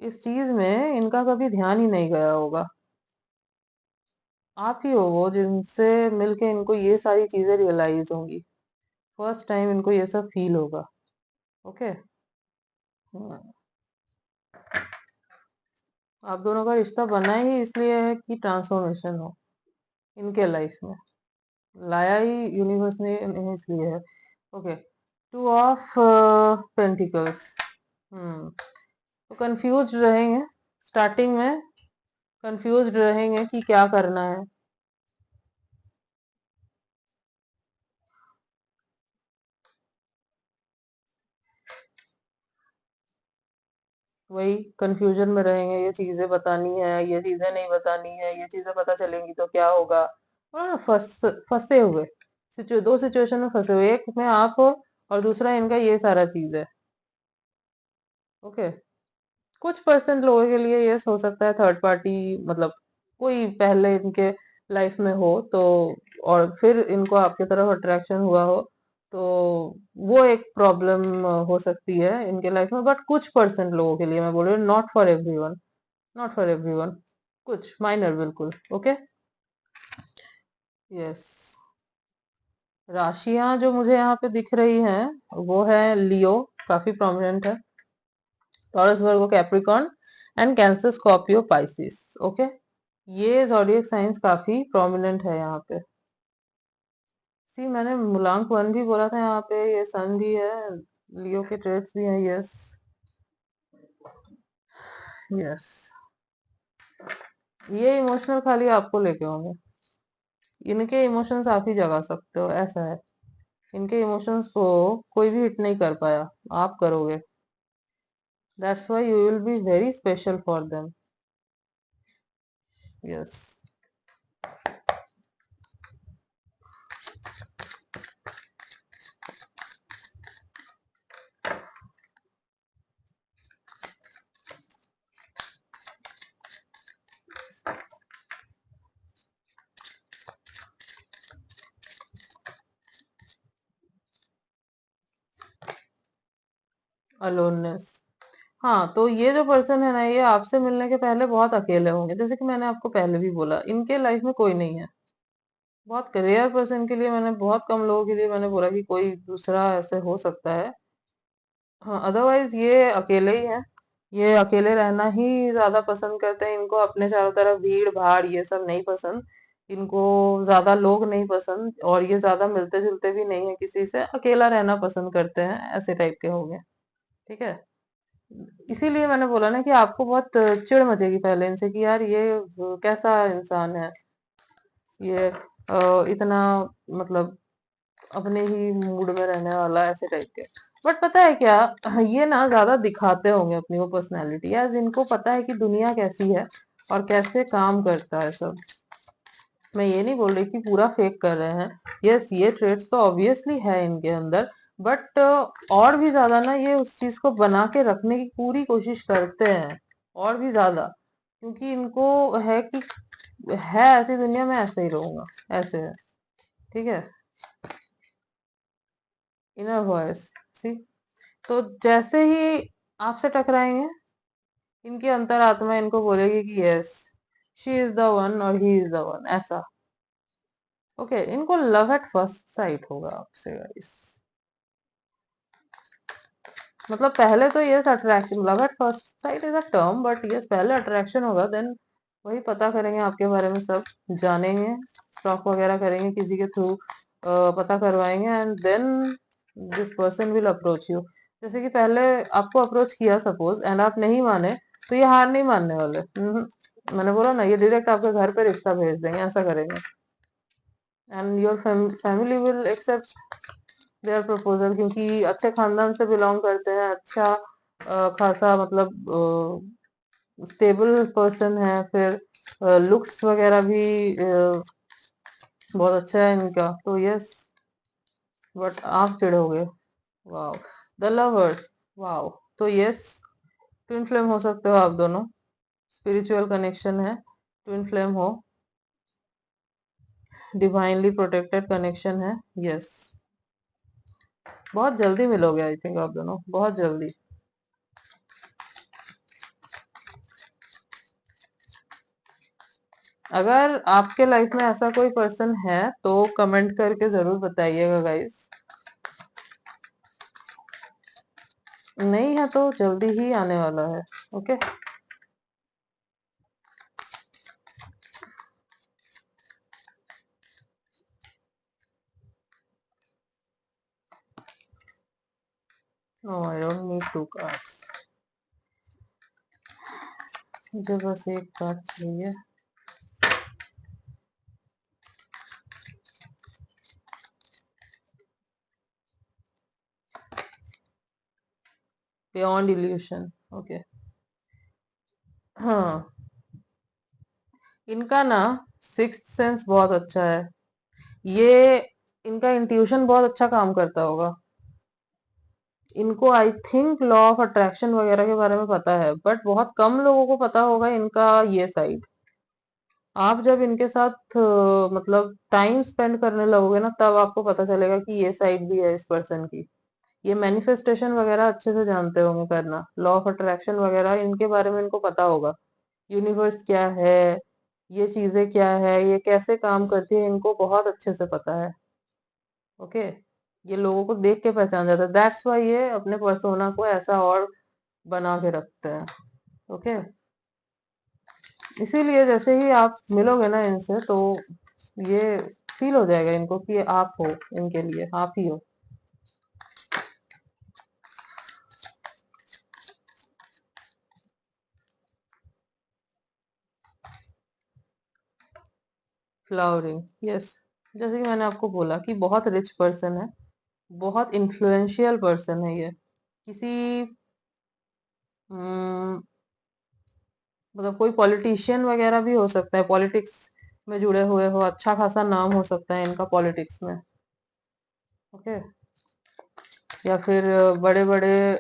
Speaker 1: इस चीज में इनका कभी ध्यान ही नहीं गया होगा। आप ही हो वो जिनसे मिलके इनको ये सारी चीजें रियलाइज होंगी। फर्स्ट टाइम इनको ये सब फील होगा। ओके। आप दोनों का रिश्ता बना ही इसलिए है कि ट्रांसफॉर्मेशन हो इनके लाइफ में। लाया ही यूनिवर्स ने इन्हें इसलिए है। Okay. Two of pentacles. Hmm. तो कंफ्यूज रहेंगे स्टार्टिंग में, कंफ्यूज रहेंगे कि क्या करना है। वही कंफ्यूजन में रहेंगे, ये चीजें बतानी है, ये चीजें नहीं बतानी है, ये चीजें पता चलेंगी तो क्या होगा। फंसे हुए, दो सिचुएशन में फंसे हुए, एक में आप हो और दूसरा इनका ये सारा चीज है। ओके। कुछ परसेंट लोगों के लिए ये हो सकता है थर्ड पार्टी, मतलब कोई पहले इनके लाइफ में हो तो, और फिर इनको आपके तरफ अट्रैक्शन हुआ हो, तो वो एक प्रॉब्लम हो सकती है इनके लाइफ में। बट कुछ परसेंट लोगों के लिए मैं बोल रही हूँ, not for everyone, not for everyone, कुछ माइनर, बिल्कुल। ओके। यस। राशियां जो मुझे यहाँ पे दिख रही हैं वो है लियो, काफी प्रोमिनेंट है, Taurus, Virgo, Capricorn, and cancer, Scorpio, Pisces. Okay. ये zodiac साइंस काफी प्रोमिनेंट है यहाँ पे। सी, मैंने मूलांक वन भी बोला था यहाँ पे, ये सन भी है, लियो के ट्रेड्स भी हैं। यस। यस। ये इमोशनल खाली आपको लेके होंगे, इनके इमोशंस आप ही जगा सकते हो, ऐसा है। इनके इमोशंस को कोई भी हिट नहीं कर पाया, आप करोगे। That's why you will be very special for them. Yes. Aloneness. हाँ, तो ये जो पर्सन है ना, ये आपसे मिलने के पहले बहुत अकेले होंगे, जैसे कि मैंने आपको पहले भी बोला, इनके लाइफ में कोई नहीं है। बहुत रेयर पर्सन के लिए मैंने, बहुत कम लोगों के लिए मैंने बोला कि कोई दूसरा ऐसे हो सकता है। हाँ, अदरवाइज ये अकेले ही हैं। ये अकेले रहना ही ज्यादा पसंद करते हैं। इनको अपने चारों तरफ भीड़ भाड़ ये सब नहीं पसंद। इनको ज्यादा लोग नहीं पसंद, और ये ज्यादा मिलते जुलते भी नहीं है किसी से, अकेला रहना पसंद करते हैं, ऐसे टाइप के हो गए। ठीक है। इसीलिए मैंने बोला ना कि आपको बहुत चिढ़ मचेगी पहले इनसे कि यार ये कैसा इंसान है, ये इतना, मतलब अपने ही मूड में रहने वाला, ऐसे टाइप के। बट पता है क्या, ये ना ज्यादा दिखाते होंगे अपनी वो पर्सनैलिटी, यार इनको पता है कि दुनिया कैसी है और कैसे काम करता है सब। मैं ये नहीं बोल रही कि पूरा फेक कर रहे हैं। यस, ये ट्रेड्स तो ऑब्वियसली है इनके अंदर। बट और भी ज्यादा ना ये उस चीज को बना के रखने की पूरी कोशिश करते हैं, और भी ज्यादा। क्योंकि इनको है कि है ऐसी दुनिया में ऐसे ही रहूंगा, ऐसे है। ठीक है। Inner voice. सी। तो जैसे ही आपसे टकराएंगे, इनकी अंतरात्मा इनको बोलेगी कि yes, she is the one और ही इज द वन, ऐसा। ओके। इनको लव एट फर्स्ट साइट होगा आपसे, गाइस। मतलब पहले तो yes attraction, love at first sight is a term, but yes पहले अट्रैक्शन होगा, देन वही पता करेंगे आपके बारे में, सब जानेंगे, स्टॉक वगैरह करेंगे किसी के थ्रू, पता करवाएंगे, and then this person will approach you. जैसे कि पहले आपको अप्रोच किया सपोज, एंड आप नहीं माने, तो ये हार नहीं मानने वाले। मैंने बोला ना, ये डायरेक्ट आपके घर पे रिश्ता भेज देंगे, ऐसा करेंगे। And your family will accept their proposal, क्योंकि अच्छे खानदान से बिलोंग करते हैं, अच्छा खासा, मतलब स्टेबल पर्सन है। फिर लुक्स वगैरह भी बहुत अच्छा है इनका, तो यस। बट आप चिढ़ोगे। वाओ। The lovers. वाओ। तो यस, ट्विन फ्लेम हो सकते हो आप दोनों। स्पिरिचुअल कनेक्शन है, ट्विन फ्लेम हो, डिवाइनली प्रोटेक्टेड कनेक्शन है। यस। बहुत जल्दी मिलोगे आई थिंक आप दोनों, बहुत जल्दी। अगर आपके लाइफ में ऐसा कोई पर्सन है तो कमेंट करके जरूर बताइएगा गाइस। नहीं है तो जल्दी ही आने वाला है। Okay. No, I don't need two cards, मुझे बस एक कार्ड चाहिए। Beyond illusion. ओके। हाँ, इनका ना सिक्स्थ सेंस बहुत अच्छा है। ये, इनका इंट्यूशन बहुत अच्छा काम करता होगा। इनको I think law of attraction वगैरह के बारे में पता है, बट बहुत कम लोगों को पता होगा इनका ये साइड। आप जब इनके साथ मतलब टाइम स्पेंड करने लगोगे ना, तब आपको पता चलेगा कि ये साइड भी है इस पर्सन की। ये मैनिफेस्टेशन वगैरह अच्छे से जानते होंगे करना, लॉ ऑफ अट्रैक्शन वगैरह इनके बारे में इनको पता होगा। यूनिवर्स क्या है, ये चीजें क्या है, ये कैसे काम करती है, इनको बहुत अच्छे से पता है। ओके। ये लोगों को देख के पहचान जाता है, दैट्स वाई ये अपने पर्सोना को ऐसा और बना के रखते हैं। ओके। इसीलिए जैसे ही आप मिलोगे ना इनसे, तो ये फील हो जाएगा इनको कि आप हो, इनके लिए आप ही हो। Flowering, yes. जैसे कि मैंने आपको बोला कि बहुत रिच पर्सन है, बहुत इन्फ्लुएंशियल पर्सन है ये। किसी हम्म, मतलब कोई पॉलिटिशियन वगैरह भी हो सकता है, पॉलिटिक्स में जुड़े हुए हो, अच्छा खासा नाम हो सकता है इनका पॉलिटिक्स में। ओके। या फिर बड़े बड़े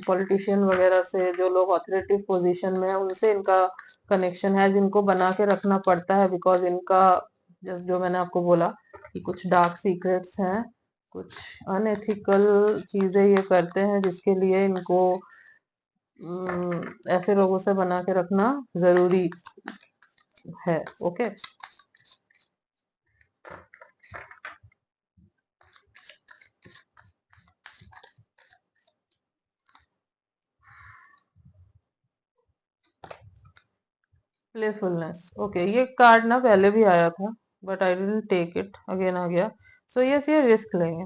Speaker 1: पॉलिटिशियन वगैरह से, जो लोग ऑथोरेटिव पोजीशन में है, उनसे इनका कनेक्शन है, जिनको बना के रखना पड़ता है, बिकॉज इनका जस्ट जो मैंने आपको बोला कि कुछ डार्क सीक्रेट्स हैं, कुछ अनएथिकल चीजें ये करते हैं, जिसके लिए इनको ऐसे लोगों से बना के रखना जरूरी है। ओके। Playfulness, okay. ये कार्ड ना पहले भी आया था, but I didn't take it, again आ गया। सो यस, ये रिस्क लेंगे,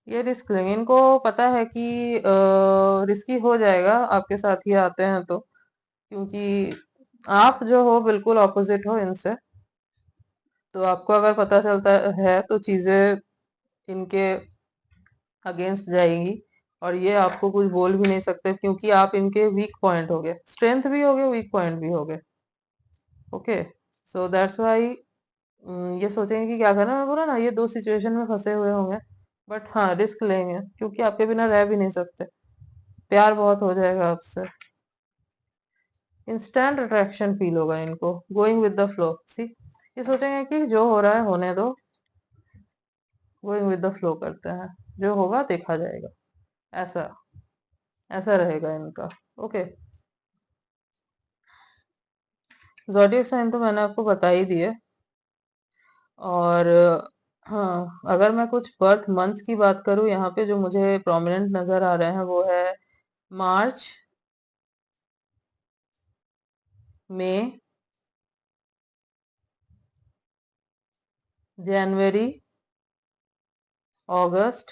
Speaker 1: ये रिस्क लेंगे। इनको पता है कि रिस्की हो जाएगा आपके साथ ये आते हैं तो, क्योंकि आप जो हो बिल्कुल ऑपोजिट हो इनसे। तो आपको अगर पता चलता है तो चीजें इनके अगेंस्ट जाएंगी, और ये आपको कुछ बोल भी नहीं सकते, क्योंकि आप इनके वीक पॉइंट हो गए, स्ट्रेंथ भी हो गए, वीक पॉइंट भी हो गए। ओके। सो दैट्स वाई ये सोचेंगे कि क्या करना। मैं बोला ना, ये दो सिचुएशन में फंसे हुए होंगे, बट हाँ रिस्क लेंगे, क्योंकि आपके बिना रह भी नहीं सकते, प्यार बहुत हो जाएगा आपसे। इंस्टेंट अट्रैक्शन फील होगा इनको, गोइंग विद द फ्लो। सी, ये सोचेंगे कि जो हो रहा है होने दो, गोइंग विद द फ्लो करते हैं, जो होगा देखा जाएगा, ऐसा ऐसा रहेगा इनका। ओके। ज़ोडिएक साइन तो मैंने आपको बता ही दिए। और हाँ, अगर मैं कुछ बर्थ मंथ्स की बात करूँ, यहाँ पे जो मुझे प्रोमिनेंट नजर आ रहे हैं वो है मार्च, मई, जनवरी, अगस्त,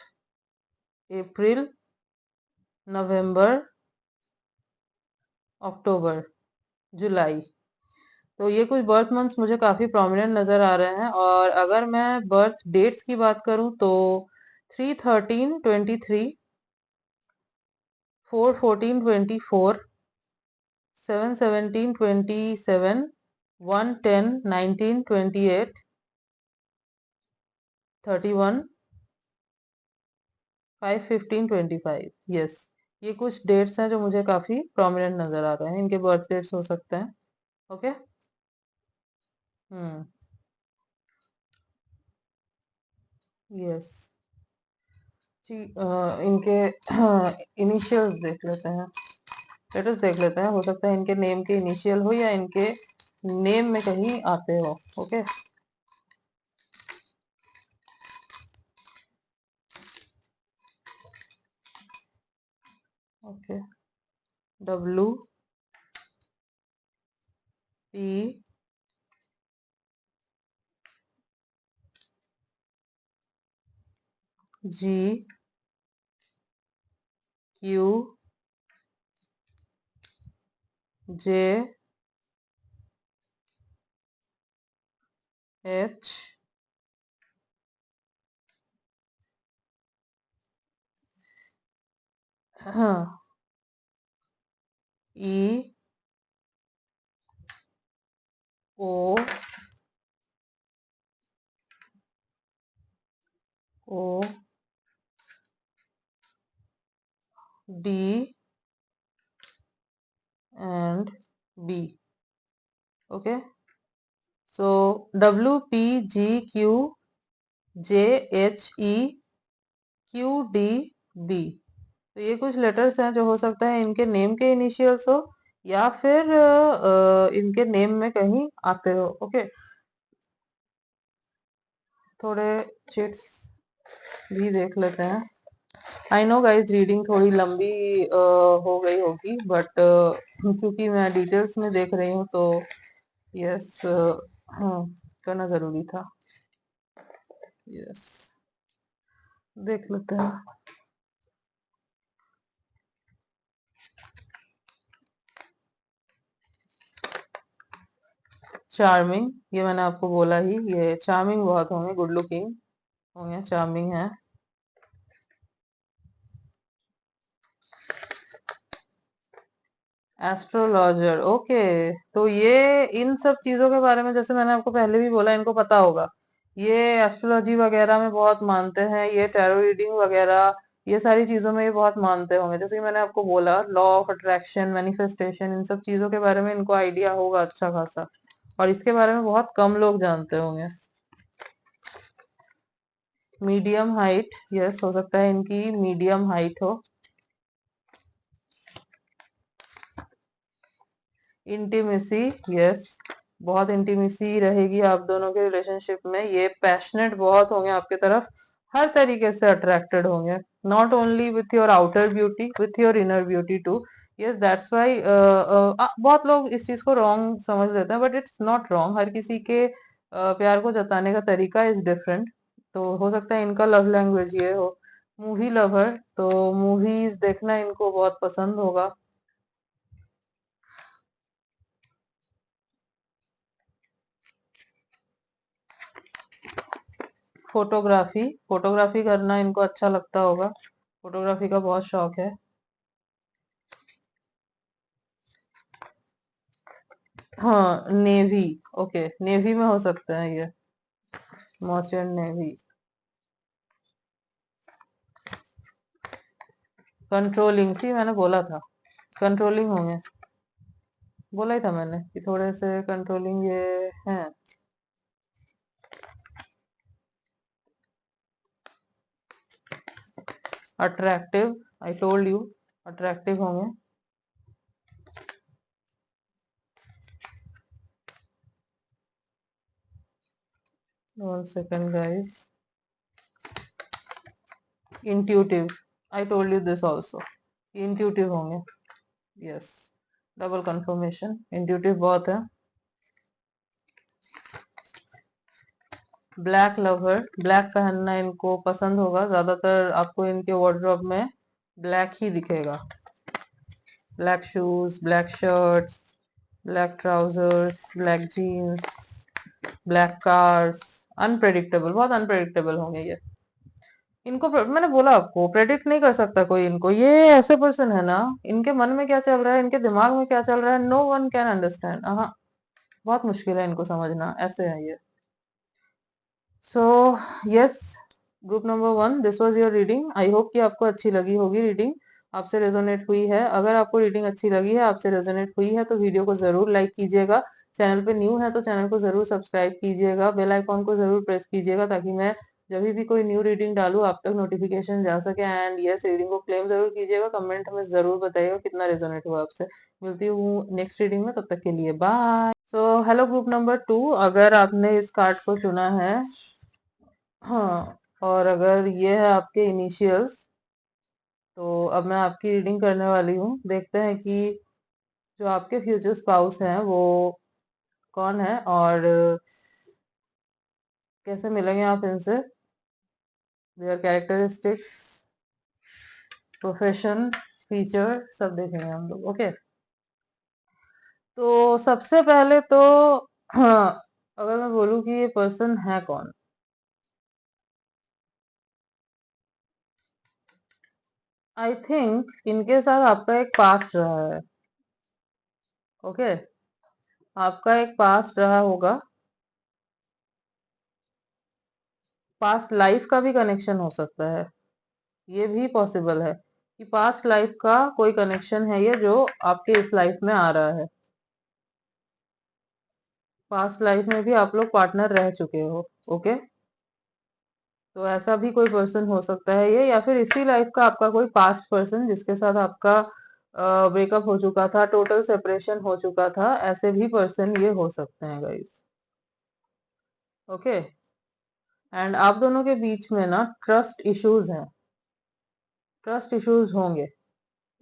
Speaker 1: अप्रैल, नवंबर, अक्टूबर, जुलाई। तो ये कुछ बर्थ मंथ्स मुझे काफी प्रोमिनेंट नजर आ रहे हैं। और अगर मैं बर्थ डेट्स की बात करूं तो 3/13/23, 4/14/24, 7/17/27, 1/10/19/28, 31, 5/15/25। यस, ये कुछ डेट्स हैं जो मुझे काफी प्रोमिनेंट नजर आ रहे हैं, इनके बर्थ डेट्स हो सकते हैं। ओके। हम्म। यस जी। इनके इनिशियल्स देख लेते हैं, लेटर्स देख लेते हैं। हो सकता है इनके नेम के इनिशियल हो, या इनके नेम में कहीं आते हो। Okay. Okay. W, P, G, Q, J, H, हाँ, E, O, O, D and B. Okay. So W, P, G, Q, J, H, E, Q, D, B. तो ये कुछ लेटर्स हैं जो हो सकता है इनके नेम के इनिशियल्स हो, या फिर इनके नेम में कहीं आते हो। ओके। थोड़े चिट्स भी देख लेते हैं। आई नो गाइस, रीडिंग थोड़ी लंबी हो गई होगी, बट क्योंकि मैं डिटेल्स में देख रही हूँ तो यस, हाँ, करना जरूरी था। यस, देख लेते हैं। चार्मिंग, ये मैंने आपको बोला ही, ये चार्मिंग बहुत होंगे, गुड लुकिंग होंगे, चार्मिंग है। Astrologer, okay. तो ये इन सब चीजों के बारे में, जैसे मैंने आपको पहले भी बोला, इनको पता होगा। ये एस्ट्रोलॉजी वगैरह में बहुत मानते हैं, ये टैरो रीडिंग वगैरह, ये सारी चीजों में ये बहुत मानते होंगे। जैसे कि मैंने आपको बोला, लॉ ऑफ अट्रैक्शन, मैनिफेस्टेशन, इन सब चीजों के बारे में इनको आइडिया होगा अच्छा खासा, और इसके बारे में बहुत कम लोग जानते होंगे। मीडियम हाइट, यस, हो सकता है इनकी मीडियम हाइट हो। इंटीमेसी, यस, बहुत इंटीमेसी रहेगी आप दोनों के रिलेशनशिप में। ये पैशनेट बहुत होंगे आपके तरफ, हर तरीके से अट्रैक्टेड होंगे, not only with your outer beauty, with your inner beauty too. Yes, that's why बहुत लोग इस चीज को रॉन्ग समझ लेते हैं, बट इट्स नॉट रॉन्ग। हर किसी के प्यार को जताने का तरीका इज डिफरेंट। तो हो सकता है इनका लव लैंग्वेज ये हो। मूवी लवर, तो मूवीज देखना इनको बहुत पसंद होगा। फोटोग्राफी, फोटोग्राफी करना इनको अच्छा लगता होगा, फोटोग्राफी का बहुत शौक है। हाँ, नेवी, ओके, नेवी में हो सकता है ये, मर्चेंट नेवी। कंट्रोलिंग, सी मैंने बोला था, कंट्रोलिंग होंगे, बोला ही था मैंने कि थोड़े से कंट्रोलिंग ये हैं। Attractive, I told you, attractive होंगे। 1 second guys. Intuitive, I told you this also, intuitive होंगे, यस, डबल कंफर्मेशन, इंट्यूटिव बहुत है। ब्लैक लवर, ब्लैक पहनना इनको पसंद होगा, ज्यादातर आपको इनके वार्डरोब में ब्लैक ही दिखेगा। Black shoes, black shirts, black trousers, black jeans, black cars, unpredictable, बहुत अनप्रेडिक्टेबल होंगे ये। इनको मैंने बोला आपको, प्रेडिक्ट नहीं कर सकता कोई इनको। ये ऐसे पर्सन है ना, इनके मन में क्या चल रहा है, इनके दिमाग में क्या चल रहा है, नो वन कैन अंडरस्टैंड। हाँ, बहुत मुश्किल है इनको समझना, ऐसे है ये। सो yes, group number 1, this was your reading. I hope कि आपको अच्छी लगी होगी रीडिंग, आपसे रेजोनेट हुई है। अगर आपको रीडिंग अच्छी लगी है, आपसे रेजोनेट हुई है, तो वीडियो को जरूर लाइक कीजिएगा। चैनल पे न्यू है तो चैनल को जरूर सब्सक्राइब कीजिएगा, बेल आइकॉन को जरूर प्रेस कीजिएगा, ताकि मैं जब भी कोई न्यू रीडिंग डालूं आप तक नोटिफिकेशन जा सके। एंड यस, रीडिंग को क्लेम जरूर कीजिएगा, कमेंट में जरूर बताइएगा कितना रेजोनेट हुआ आपसे। मिलती हूँ नेक्स्ट रीडिंग में, तब तक के लिए bye. So hello group number 2, अगर आपने इस कार्ड को चुना है, हाँ, और अगर ये है आपके इनिशियल्स, तो अब मैं आपकी रीडिंग करने वाली हूँ। देखते हैं कि जो आपके फ्यूचर स्पाउस हैं वो कौन है, और कैसे मिलेंगे आप इनसे, देयर कैरेक्टरिस्टिक्स, प्रोफेशन, फीचर, सब देखेंगे हम लोग, ओके। तो सबसे पहले तो, हाँ, अगर मैं बोलूँ कि ये पर्सन है कौन, आई थिंक इनके साथ आपका एक पास्ट रहा है, ओके, आपका एक पास्ट रहा होगा। पास्ट लाइफ का भी कनेक्शन हो सकता है, ये भी पॉसिबल है कि पास्ट लाइफ का कोई कनेक्शन है ये, जो आपके इस लाइफ में आ रहा है। पास्ट लाइफ में भी आप लोग पार्टनर रह चुके हो, ओके। तो ऐसा भी कोई पर्सन हो सकता है ये, या फिर इसी लाइफ का आपका कोई पास्ट पर्सन जिसके साथ आपका ब्रेकअप हो चुका था, टोटल सेपरेशन हो चुका था, ऐसे भी पर्सन ये हो सकते हैं गाइस, ओके। एंड आप दोनों के बीच में ना ट्रस्ट इश्यूज हैं, ट्रस्ट इश्यूज होंगे,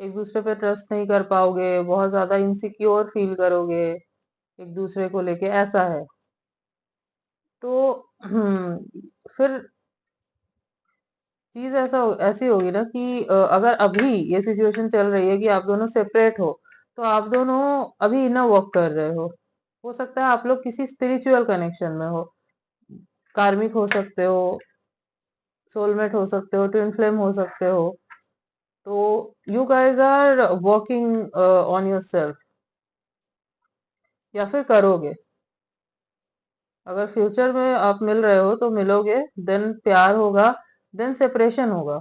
Speaker 1: एक दूसरे पे ट्रस्ट नहीं कर पाओगे, बहुत ज्यादा इनसिक्योर फील करोगे एक दूसरे को लेके, ऐसा है। तो फिर चीज ऐसी होगी ना कि अगर अभी ये सिचुएशन चल रही है कि आप दोनों सेपरेट हो, तो आप दोनों अभी इनर वर्क कर रहे हो, हो सकता है आप लोग किसी स्पिरिचुअल कनेक्शन में हो, कार्मिक हो सकते हो, सोलमेट हो सकते हो, ट्विन फ्लेम हो सकते हो। तो you guys are working on yourself, या फिर करोगे। अगर फ्यूचर में आप मिल रहे हो तो मिलोगे, देन प्यार होगा, देन सेपरेशन होगा,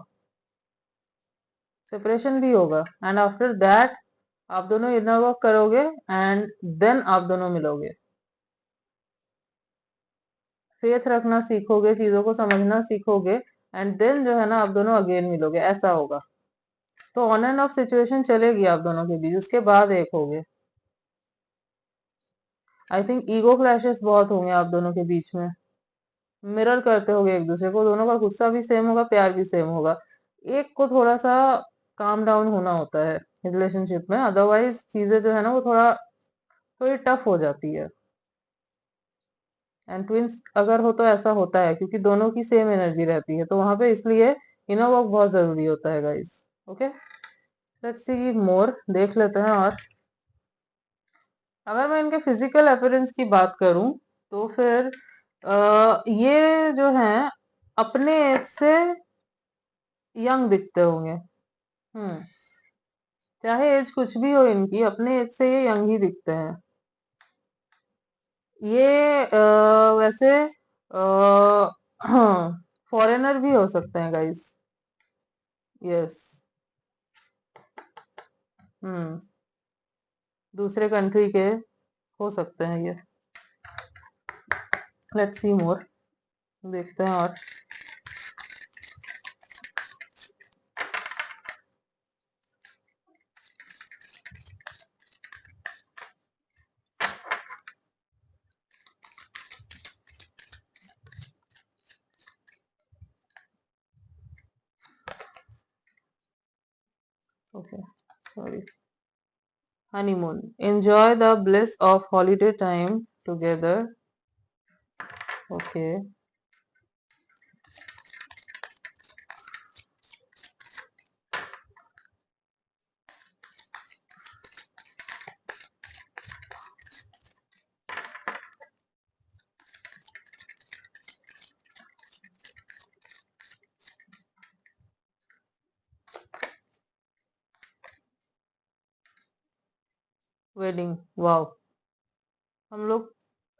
Speaker 1: सेपरेशन भी होगा, एंड आफ्टर दैट आप दोनों इनर वर्क करोगे एंड देन आप दोनों मिलोगे। फेथ रखना सीखोगे, चीजों को समझना सीखोगे, एंड देन जो है ना आप दोनों अगेन मिलोगे, ऐसा होगा। तो ऑन एंड ऑफ सिचुएशन चलेगी आप दोनों के बीच, उसके बाद एक होगे। आई थिंक ईगो क्लैशेस बहुत होंगे आप दोनों के बीच में, मिरर करते होगे एक दूसरे को, दोनों का गुस्सा भी सेम होगा, प्यार भी सेम होगा। एक को थोड़ा सा काम डाउन होना होता है रिलेशनशिप में, अदरवाइज चीजें जो है ना वो थोड़ी टफ हो जाती है। एंड ट्विंस अगर हो तो ऐसा होता है क्योंकि दोनों की सेम एनर्जी रहती है, तो वहां पे इसलिए इनर वर्क बहुत जरूरी होता है गाइस। ओके, लेट्स सी मोर, देख लेते हैं। और अगर मैं इनके फिजिकल अपीयरेंस की बात करूं तो फिर ये जो है अपने एज से यंग दिखते होंगे। हम्म, चाहे एज कुछ भी हो इनकी, अपने एज से ये यंग ही दिखते हैं। ये वैसे हाँ, फॉरेनर भी हो सकते हैं गाइस। यस। हम्म, दूसरे कंट्री के हो सकते हैं ये। लेट्स सी मोर, देखते हैं। और okay, sorry. Honeymoon, enjoy the bliss of holiday time together. Okay. Wedding, wow. हम लोग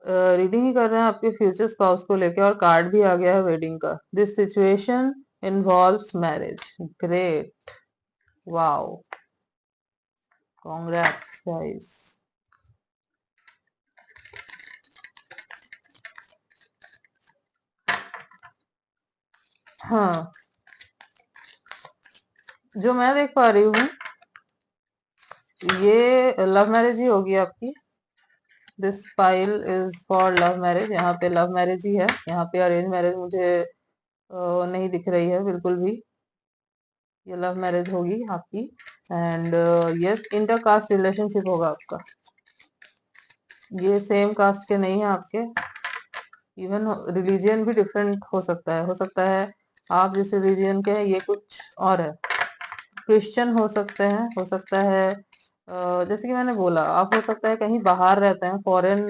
Speaker 1: रीडिंग ही कर रहे हैं आपके फ्यूचर स्पाउस को लेके, और कार्ड भी आ गया है वेडिंग का। This situation involves marriage. Great, wow, congrats guys. हाँ, जो मैं देख पा रही हूँ ये लव मैरिज ही होगी आपकी। This file is for love marriage, यहाँ पे लव मैरिज ही है, यहाँ पे अरेंज मैरिज मुझे नहीं दिख रही है बिल्कुल भी। ये लव मैरिज होगी आपकी, and yes, inter caste relationship होगा आपका। ये सेम कास्ट के नहीं है आपके, इवन रिलीजियन भी डिफरेंट हो सकता है। हो सकता है आप जिस रिलीजियन के हैं ये कुछ और है। क्रिश्चियन हो सकते हैं, हो सकता है जैसे कि मैंने बोला, आप हो सकता है कहीं बाहर रहते हैं, फॉरेन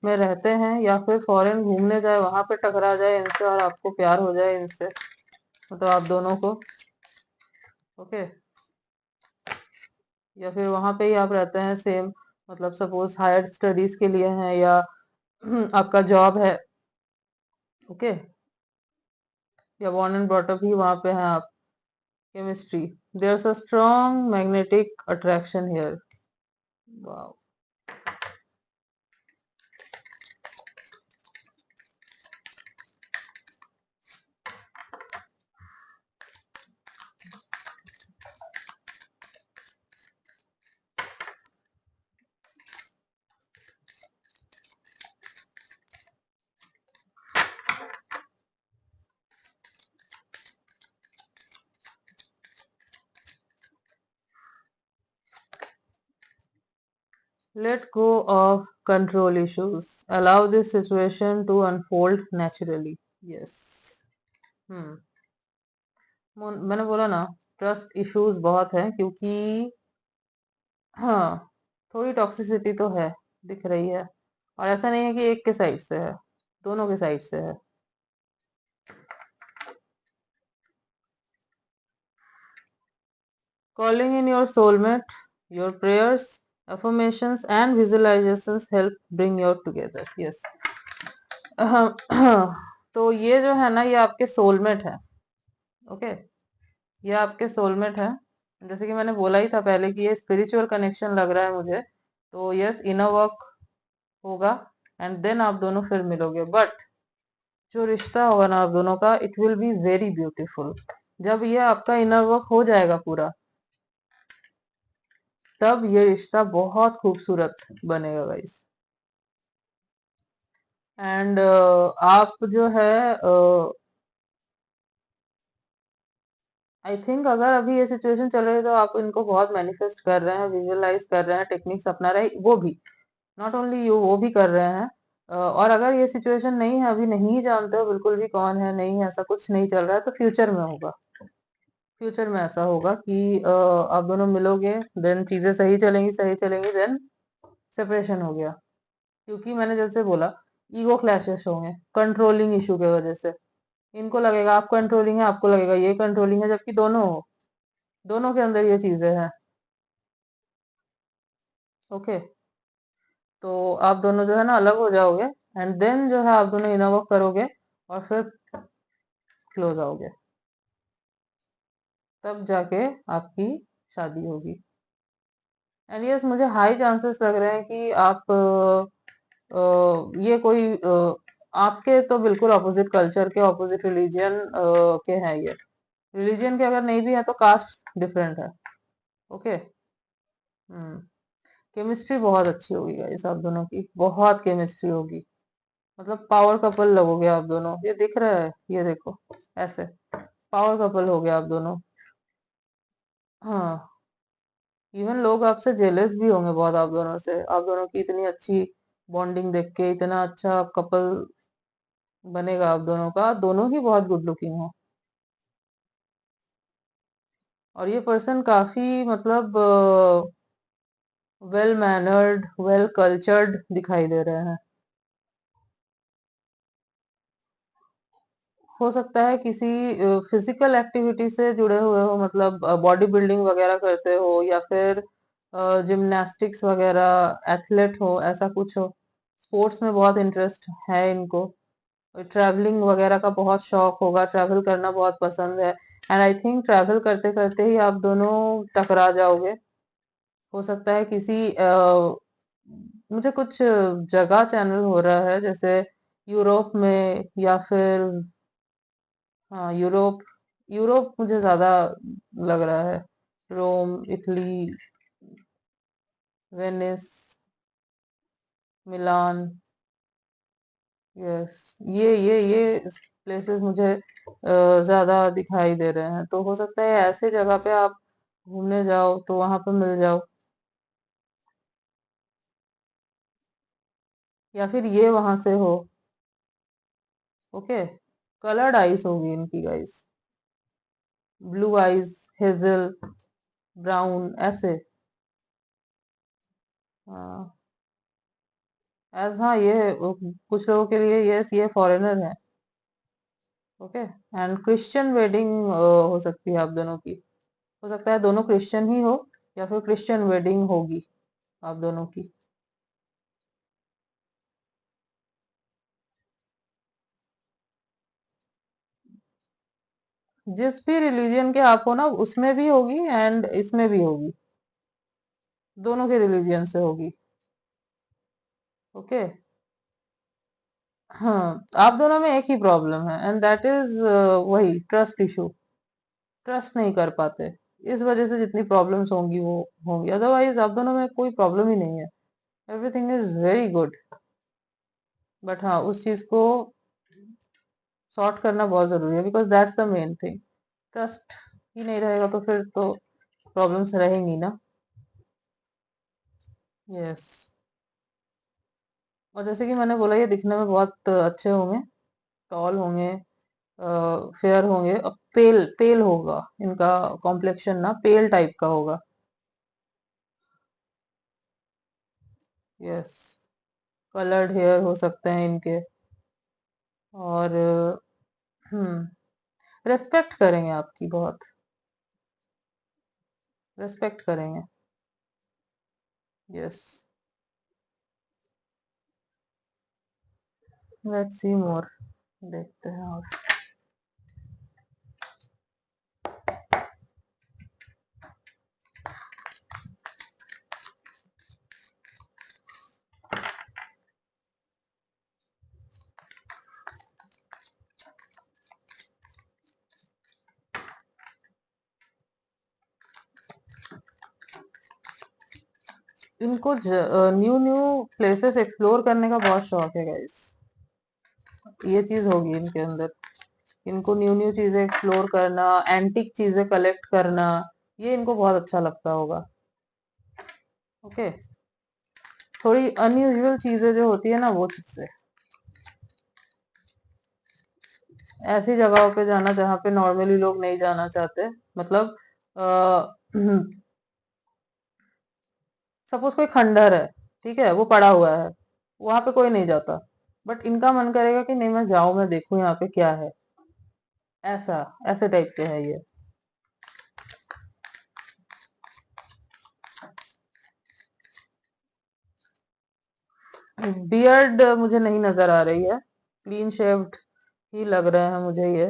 Speaker 1: में रहते हैं, या फिर फॉरेन घूमने जाए, वहां पे टकरा जाए इनसे और आपको प्यार हो जाए इनसे, मतलब आप दोनों को। ओके, या फिर वहां पे ही आप रहते हैं सेम, मतलब सपोज हायर स्टडीज के लिए हैं, या आपका जॉब है। ओके, या बॉर्न एंड ब्रॉट अप ही वहां पे हैं आप। Chemistry, there a strong magnetic attraction here. Wow. Let go of control issues. Allow this situation to unfold naturally. Yes. हम्म, मैंने बोला ना, ट्रस्ट इश्यूज बहुत है क्योंकि हाँ, थोड़ी टॉक्सिसिटी तो है दिख रही है। और ऐसा नहीं है कि एक के साइड से है, दोनों के साइड से है। Calling in your soulmate, your prayers, affirmations, and visualizations help bring you together. Yes. तो ये जो है ना, ये आपके सोलमेट है। ओके, ये आपके सोलमेट है। जैसे कि मैंने बोला ही था पहले कि ये स्पिरिचुअल कनेक्शन लग रहा है मुझे। तो यस, इनर वर्क होगा एंड देन आप दोनों फिर मिलोगे। बट जो रिश्ता होगा ना आप दोनों का, it will be very beautiful. जब ये आपका इनर वर्क हो जाएगा पूरा, तब ये रिश्ता बहुत खूबसूरत बनेगा गाइस। एंड आप जो है, आई थिंक अगर अभी ये सिचुएशन चल रही है तो आप इनको बहुत मैनिफेस्ट कर रहे हैं, विजुअलाइज कर रहे हैं, टेक्निक्स अपना रहे, वो भी नॉट ओनली यू, वो भी कर रहे हैं। और अगर ये सिचुएशन नहीं है, अभी नहीं जानते हो बिल्कुल भी कौन है, नहीं है, ऐसा कुछ नहीं चल रहा है, तो फ्यूचर में होगा। फ्यूचर में ऐसा होगा कि आप दोनों मिलोगे, देन चीजें सही चलेंगी, सही चलेंगी, देन सेपरेशन हो गया। क्योंकि मैंने जैसे बोला, ईगो क्लैशेस होंगे कंट्रोलिंग इशू के वजह से। इनको लगेगा आप कंट्रोलिंग है, आपको लगेगा ये कंट्रोलिंग है, जबकि दोनों हो, दोनों के अंदर ये चीजें हैं। ओके, तो आप दोनों जो है ना अलग हो जाओगे, एंड देन जो है आप दोनों इनर वर्क करोगे और फिर क्लोज आओगे, तब जाके आपकी शादी होगी। एंड यस, मुझे हाई चांसेस लग रहे हैं कि आप ये कोई आपके तो बिल्कुल ऑपोजिट कल्चर के, ऑपोजिट रिलीजन के हैं ये। रिलीजन के अगर नहीं भी है तो कास्ट डिफरेंट है। ओके। हम्म। केमिस्ट्री बहुत अच्छी होगी गाइस, आप दोनों की बहुत केमिस्ट्री होगी। मतलब पावर कपल लगोगे आप दोनों, ये दिख रहा है, ये देखो ऐसे पावर कपल हो गए आप दोनों। हाँ, इवन लोग आपसे जेलस भी होंगे बहुत, आप दोनों से, आप दोनों की इतनी अच्छी बॉन्डिंग देख के, इतना अच्छा कपल बनेगा आप दोनों का, दोनों ही बहुत गुड लुकिंग हो। और ये पर्सन काफी मतलब वेल मैनर्ड, वेल कल्चर्ड दिखाई दे रहे हैं। हो सकता है किसी फिजिकल एक्टिविटी से जुड़े हुए हो, मतलब बॉडी बिल्डिंग वगैरह करते हो, या फिर जिम्नास्टिक्स वगैरह, एथलेट हो, ऐसा कुछ हो। स्पोर्ट्स में बहुत इंटरेस्ट है इनको। ट्रैवलिंग वगैरह का बहुत शौक होगा, ट्रैवल करना बहुत पसंद है। एंड आई थिंक ट्रैवल करते करते ही आप दोनों टकरा जाओगे। हो सकता है किसी मुझे कुछ जगह चैनल हो रहा है, जैसे यूरोप में, या फिर हाँ यूरोप, यूरोप मुझे ज्यादा लग रहा है। रोम, इटली, वेनिस, मिलान। यस, ये प्लेसेस मुझे ज्यादा दिखाई दे रहे हैं। तो हो सकता है ऐसे जगह पे आप घूमने जाओ तो वहां पे मिल जाओ, या फिर ये वहां से हो। ओके। कलर्ड आइज होगी इनकी guys, blue eyes, hazel, brown, ऐसे। हाँ, एज हाँ ये कुछ लोगों के लिए यस, ये फॉरेनर है। ओके। एंड क्रिश्चियन वेडिंग हो सकती है आप दोनों की। हो सकता है दोनों क्रिश्चियन ही हो, या फिर क्रिश्चियन वेडिंग होगी आप दोनों की। जिस भी रिलीजन के आप हो ना, उसमें भी होगी एंड इसमें भी होगी, दोनों के रिलीजन से होगी। ओके। हाँ, आप दोनों में एक ही प्रॉब्लम है, एंड दैट इज वही ट्रस्ट इशू। ट्रस्ट नहीं कर पाते, इस वजह से जितनी प्रॉब्लम्स होंगी वो होंगी। अदरवाइज आप दोनों में कोई प्रॉब्लम ही नहीं है, everything is very good. But हाँ, उस चीज को सॉर्ट करना बहुत जरूरी है, because that's the main thing. Trust ही नहीं रहेगा तो फिर तो प्रॉब्लम्स रहेंगी ना। यस। और जैसे कि मैंने बोला, ये दिखने में बहुत अच्छे होंगे, टॉल होंगे, फेयर होंगे, और पेल पेल होगा इनका कॉम्प्लेक्शन ना, पेल टाइप का होगा। यस। कलर्ड हेयर हो सकते हैं इनके। और रेस्पेक्ट करेंगे आपकी, बहुत रेस्पेक्ट करेंगे। यस, लेट्स सी मोर, देखते हैं और। इनको न्यू न्यू प्लेसेस एक्सप्लोर करने का बहुत शौक है गाइस। ये चीज होगी इनके अंदर, इनको न्यू न्यू चीजें एक्सप्लोर करना, एंटिक चीजें कलेक्ट करना, ये इनको बहुत अच्छा लगता होगा। ओके, थोड़ी अनयूजुअल चीजें जो होती है ना, वो चीजें, ऐसी जगहों पे जाना जहाँ पे नॉर्मली लोग नहीं जाना चाहते। मतलब सपोज कोई खंडहर है, ठीक है, वो पड़ा हुआ है, वहां पे कोई नहीं जाता, बट इनका मन करेगा कि नहीं, मैं जाऊं, मैं देखूं यहाँ पे क्या है। ऐसा, ऐसे टाइप के है ये। बियर्ड मुझे नहीं नजर आ रही है, क्लीन शेव्ड ही लग रहे हैं मुझे ये।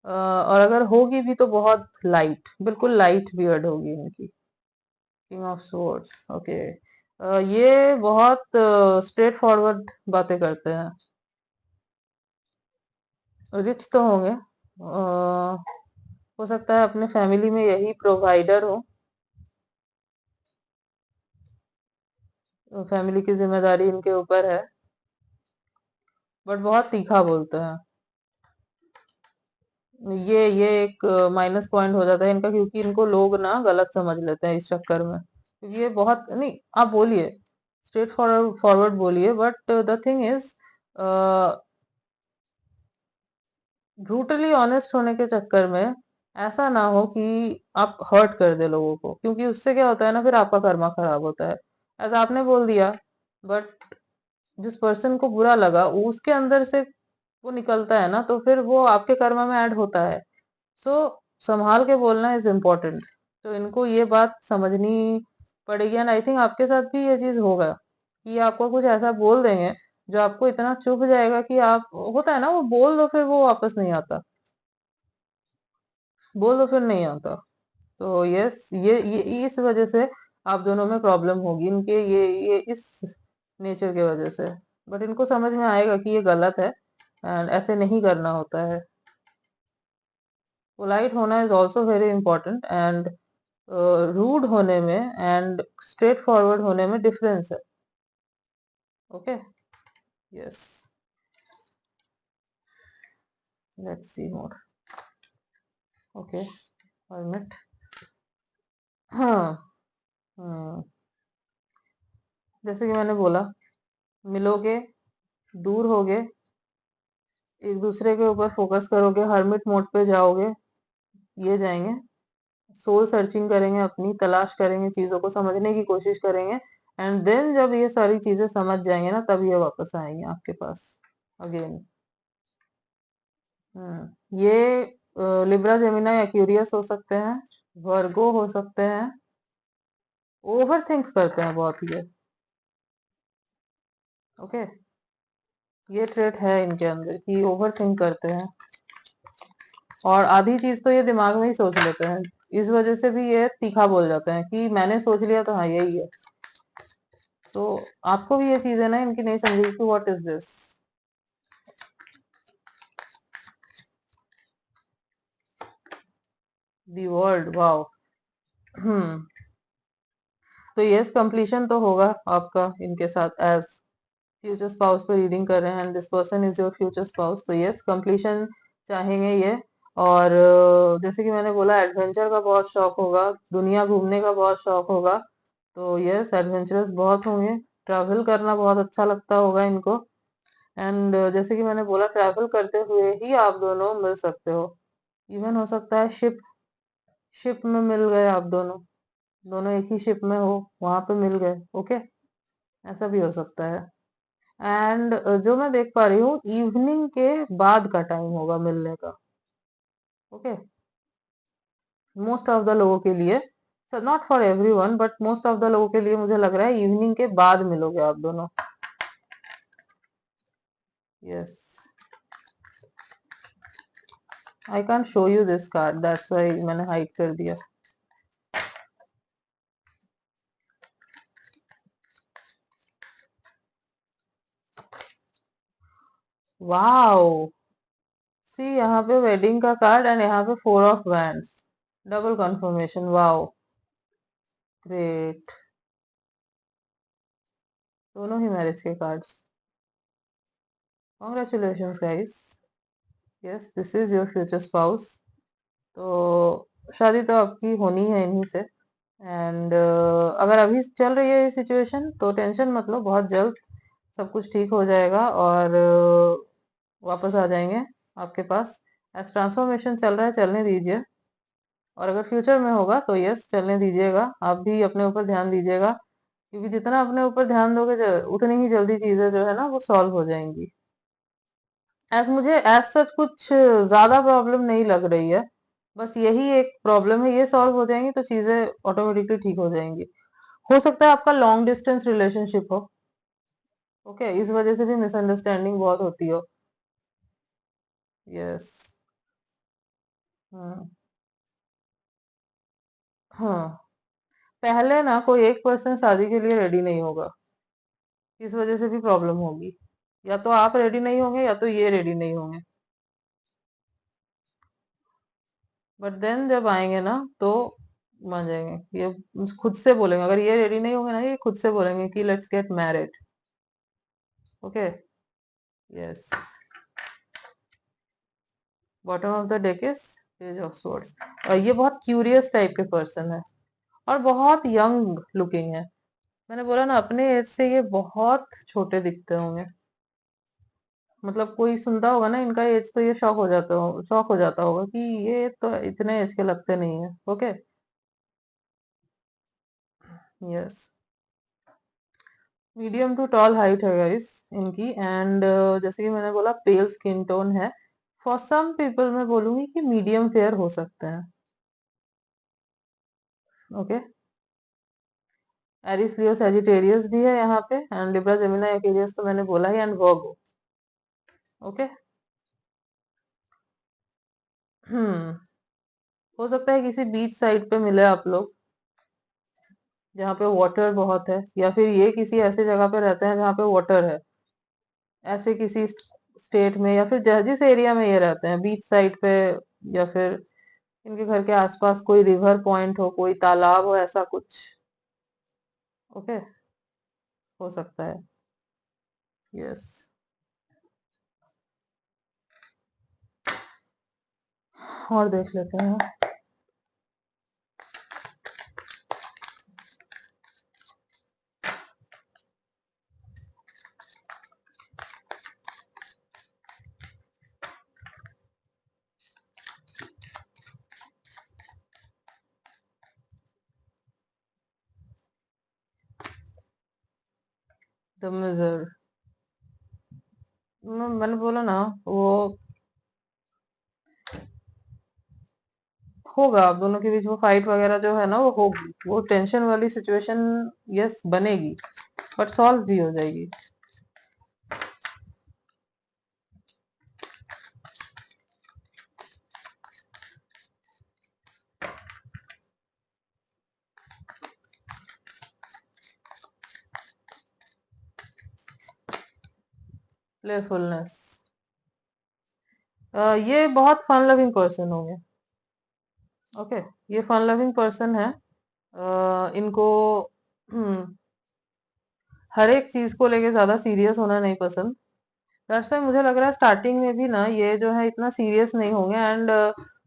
Speaker 1: और अगर होगी भी तो बहुत लाइट, बिल्कुल लाइट बियर्ड होगी इनकी। King of swords, okay. ये बहुत स्ट्रेट फॉरवर्ड बातें करते हैं। रिच तो होंगे, हो सकता है अपने फैमिली में यही प्रोवाइडर हो, फैमिली की जिम्मेदारी इनके ऊपर है, बट बहुत तीखा बोलते हैं। ये एक माइनस पॉइंट हो जाता है इनका, क्योंकि इनको लोग ना गलत समझ लेते हैं इस चक्कर में, क्योंकि ये बहुत नहीं, आप बोलिए, स्ट्रेट फॉरवर्ड फॉरवर्ड बोलिए, but the thing is, brutally honest होने के चक्कर में ऐसा ना हो कि आप हर्ट कर दे लोगों को, क्योंकि उससे क्या होता है ना, फिर आपका कर्मा खराब होता है। ऐसा आपने बोल दिया, बट जिस पर्सन को बुरा लगा उसके अंदर से वो निकलता है ना, तो फिर वो आपके कर्मा में ऐड होता है। सो संभाल के बोलना इज इम्पोर्टेंट। तो इनको ये बात समझनी पड़ेगी, एंड आई थिंक आपके साथ भी ये चीज होगा कि आपको कुछ ऐसा बोल देंगे जो आपको इतना चुभ जाएगा कि आप, होता है ना, वो बोल दो फिर वो वापस नहीं आता, बोल दो फिर नहीं आता। तो यस, ये इस वजह से आप दोनों में प्रॉब्लम होगी इनके, ये इस नेचर के वजह से। बट इनको समझ में आएगा कि ये गलत है एंड ऐसे नहीं करना होता है। पोलाइट होना is also very important, and rude होने में एंड स्ट्रेट फॉरवर्ड होने में डिफरेंस है। Okay, yes, let's see more. Okay, permit. हाँ, हम्म, जैसे कि मैंने बोला, मिलोगे, दूर होगे, एक दूसरे के ऊपर फोकस करोगे, हर्मिट मोड पे जाओगे, ये जाएंगे, सोल सर्चिंग करेंगे, अपनी तलाश करेंगे, चीजों को समझने की कोशिश करेंगे, एंड देन जब ये सारी चीजें समझ जाएंगे ना, तब ये वापस आएंगे आपके पास अगेन। ये लिब्रा, जेमिना या क्यूरियस हो सकते हैं, वर्गो हो सकते हैं, ओवर थिंक करते हैं बहुत ये। ओके, ये ट्रेट है इनके अंदर कि ओवर थिंक करते हैं, और आधी चीज तो ये दिमाग में ही सोच लेते हैं, इस वजह से भी ये तीखा बोल जाते हैं कि मैंने सोच लिया तो हाँ यही है। तो आपको भी ये चीज है ना इनकी नहीं समझी कि what is this, the world, wow. Hmm, तो यस, कंप्लीशन तो होगा आपका इनके साथ, एज फ्यूचर स्पाउस पे रीडिंग कर रहे हैं and this person is your future spouse, तो यस, कंप्लीशन चाहेंगे ये। और जैसे कि मैंने बोला, एडवेंचर का बहुत शौक होगा, दुनिया घूमने का बहुत शौक होगा, तो यस, एडवेंचरस बहुत होंगे, ट्रैवल करना बहुत अच्छा लगता होगा इनको। एंड जैसे कि मैंने बोला, ट्रैवल करते हुए ही आप दोनों मिल सकते हो, इवन हो सकता है शिप, शिप में मिल गए आप दोनों, दोनों एक ही शिप में हो, वहां पे मिल गए। ओके, ऐसा भी हो सकता है। एंड जो मैं देख पा रही हूँ इवनिंग के बाद का टाइम होगा मिलने का। ओके, मोस्ट ऑफ द लोगों के लिए, not for everyone but most of the लोगों के लिए मुझे लग रहा है इवनिंग के बाद मिलोगे आप दोनों। Yes, I can't show you this card, that's why मैंने हाइड कर दिया। वाओ, सी यहाँ पे वेडिंग का कार्ड एंड यहाँ पे 4 of wands, double confirmation. Wow, great, दोनों ही मैरिज के cards. Congratulations guys. Yes, this is your future spouse. तो शादी तो आपकी होनी है इन्हीं से। एंड अगर अभी चल रही है ये सिचुएशन तो टेंशन मत लो, बहुत जल्द सब कुछ ठीक हो जाएगा और वापस आ जाएंगे आपके पास। एज ट्रांसफॉर्मेशन चल रहा है, चलने दीजिए। और अगर फ्यूचर में होगा तो यस, चलने दीजिएगा। आप भी अपने ऊपर ध्यान दीजिएगा, क्योंकि जितना अपने ऊपर ध्यान दोगे उतनी ही जल्दी चीजें जो है ना वो सॉल्व हो जाएंगी। एज मुझे एज सच कुछ ज्यादा प्रॉब्लम नहीं लग रही है, बस यही एक प्रॉब्लम है, ये सॉल्व हो जाएंगी तो चीजें ऑटोमेटिकली ठीक हो जाएंगी। हो सकता है आपका लॉन्ग डिस्टेंस रिलेशनशिप हो। ओके, इस वजह से भी मिसअंडरस्टैंडिंग बहुत होती हो। यस। हाँ, हाँ, पहले ना कोई एक पर्सन शादी के लिए रेडी नहीं होगा, इस वजह से भी प्रॉब्लम होगी। या तो आप रेडी नहीं होंगे या तो ये रेडी नहीं होंगे। बट देन जब आएंगे ना तो मान जाएंगे, ये खुद से बोलेंगे। अगर ये रेडी नहीं होंगे ना, ये खुद से बोलेंगे कि let's get married. Okay. Yes, bottom of the deck is page of swords. ये बहुत क्यूरियस टाइप के पर्सन है और बहुत यंग लुकिंग है। मैंने बोला ना, अपने एज से ये बहुत छोटे दिखते होंगे। मतलब कोई सुनता होगा ना इनका एज तो ये शॉक हो जाता होगा कि ये तो इतने एज के लगते नहीं है। Okay. Yes, medium to tall height है गाइस इनकी। एंड जैसे कि मैंने बोला पेल स्किन टोन है। फॉर सम पीपल मैं बोलूंगी कि मीडियम फेयर हो सकते हैं। ओके, एरिस लियो सेजिटेरियस भी है यहाँ पे, एंड लिब्रा जेमिनी एक्वेरियस तो मैंने बोला ही, एंड वर्गो। ओके। हम्म, हो सकता है किसी बीच साइड पे मिले आप लोग जहाँ पे वाटर बहुत है, या फिर ये किसी ऐसे जगह पे रहते हैं जहाँ पे वाटर है, ऐसे किसी स्टेट में, या फिर जिस एरिया में ये रहते हैं बीच साइड पे, या फिर इनके घर के आसपास कोई रिवर पॉइंट हो, कोई तालाब हो, ऐसा कुछ। ओके, हो सकता है। यस, और देख लेते हैं। द मिजर, मैंने बोला ना, वो होगा आप दोनों के बीच वो फाइट वगैरह जो है ना वो होगी, वो टेंशन वाली सिचुएशन यस बनेगी, बट सॉल्व भी हो जाएगी। प्लेफुलनेस, ये बहुत फन लविंग पर्सन होंगे। ओके, ये फन लविंग पर्सन है। इनको हम्म, हर एक चीज को लेके ज्यादा सीरियस होना नहीं पसंद। दैट्स व्हाई मुझे लग रहा है स्टार्टिंग में भी ना ये जो है इतना सीरियस नहीं होंगे, एंड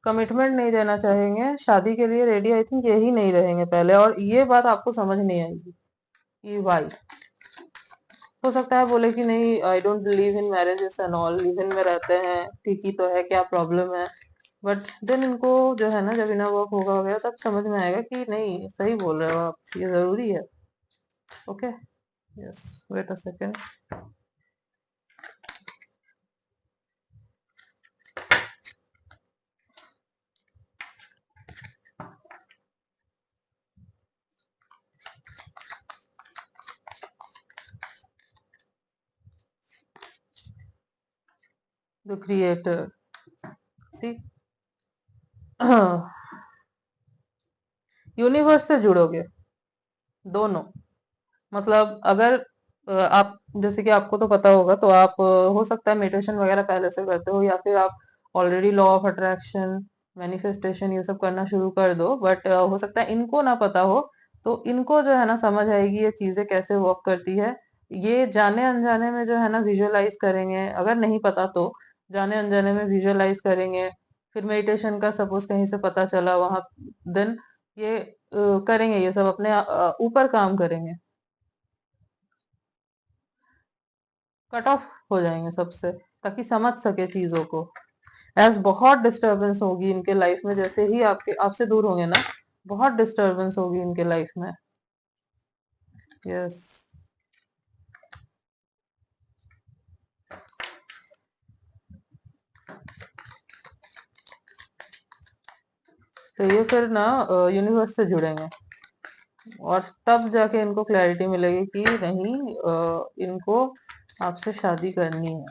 Speaker 1: कमिटमेंट नहीं देना चाहेंगे, शादी के लिए रेडी आई थिंक यही नहीं रहेंगे पहले। और ये बात आपको समझ नहीं आएगी कि वाई। हो सकता है बोले कि नहीं, I don't believe in marriages and all, live in में रहते हैं ठीक ही तो है, क्या प्रॉब्लम है। बट देन इनको जो है ना, जब इनर वर्क होगा वगैरह तब समझ में आएगा कि नहीं, सही बोल रहे हो आप, ये जरूरी है। Okay. Yes, wait a second. The creator. See universe से जुड़ोगे दोनों। मतलब अगर आप जैसे कि आपको तो पता होगा, तो आप हो सकता है मेडिटेशन वगैरह पहले से करते हो, या फिर आप already law of attraction, manifestation ये सब करना शुरू कर दो, बट हो सकता है इनको ना पता हो। तो इनको जो है ना समझ आएगी ये चीजें कैसे वर्क करती है। ये जाने अनजाने में जो है ना विजुअलाइज करेंगे, अगर नहीं पता तो जाने अनजाने में विजुअलाइज करेंगे। फिर मेडिटेशन का सपोज कहीं से पता चला वहां, देन ये करेंगे, ये सब अपने ऊपर काम करेंगे, कट ऑफ हो जाएंगे सबसे, ताकि समझ सके चीजों को। एज बहुत डिस्टरबेंस होगी इनके लाइफ में, जैसे ही आपके आपसे दूर होंगे ना, बहुत डिस्टरबेंस होगी इनके लाइफ में। यस। तो ये फिर ना यूनिवर्स से जुड़ेंगे, और तब जाके इनको क्लैरिटी मिलेगी कि नहीं, इनको आपसे शादी करनी है।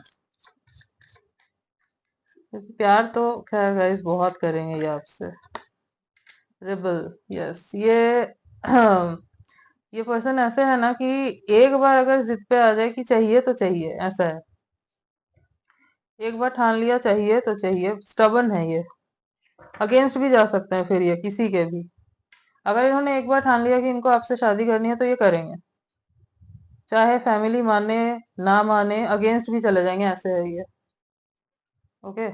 Speaker 1: क्योंकि प्यार तो खैर गाइस बहुत करेंगे ये आपसे। रिबल। यस। ये ये पर्सन ऐसे है ना कि एक बार अगर जिद पे आ जाए कि चाहिए तो चाहिए, ऐसा है। एक बार ठान लिया चाहिए तो चाहिए, स्टबन है ये। अगेंस्ट भी जा सकते हैं फिर ये किसी के भी। अगर इन्होंने एक बार ठान लिया कि इनको आपसे शादी करनी है, तो ये करेंगे, चाहे फैमिली माने ना माने, अगेंस्ट भी चले जाएंगे, ऐसे है ये। ओके।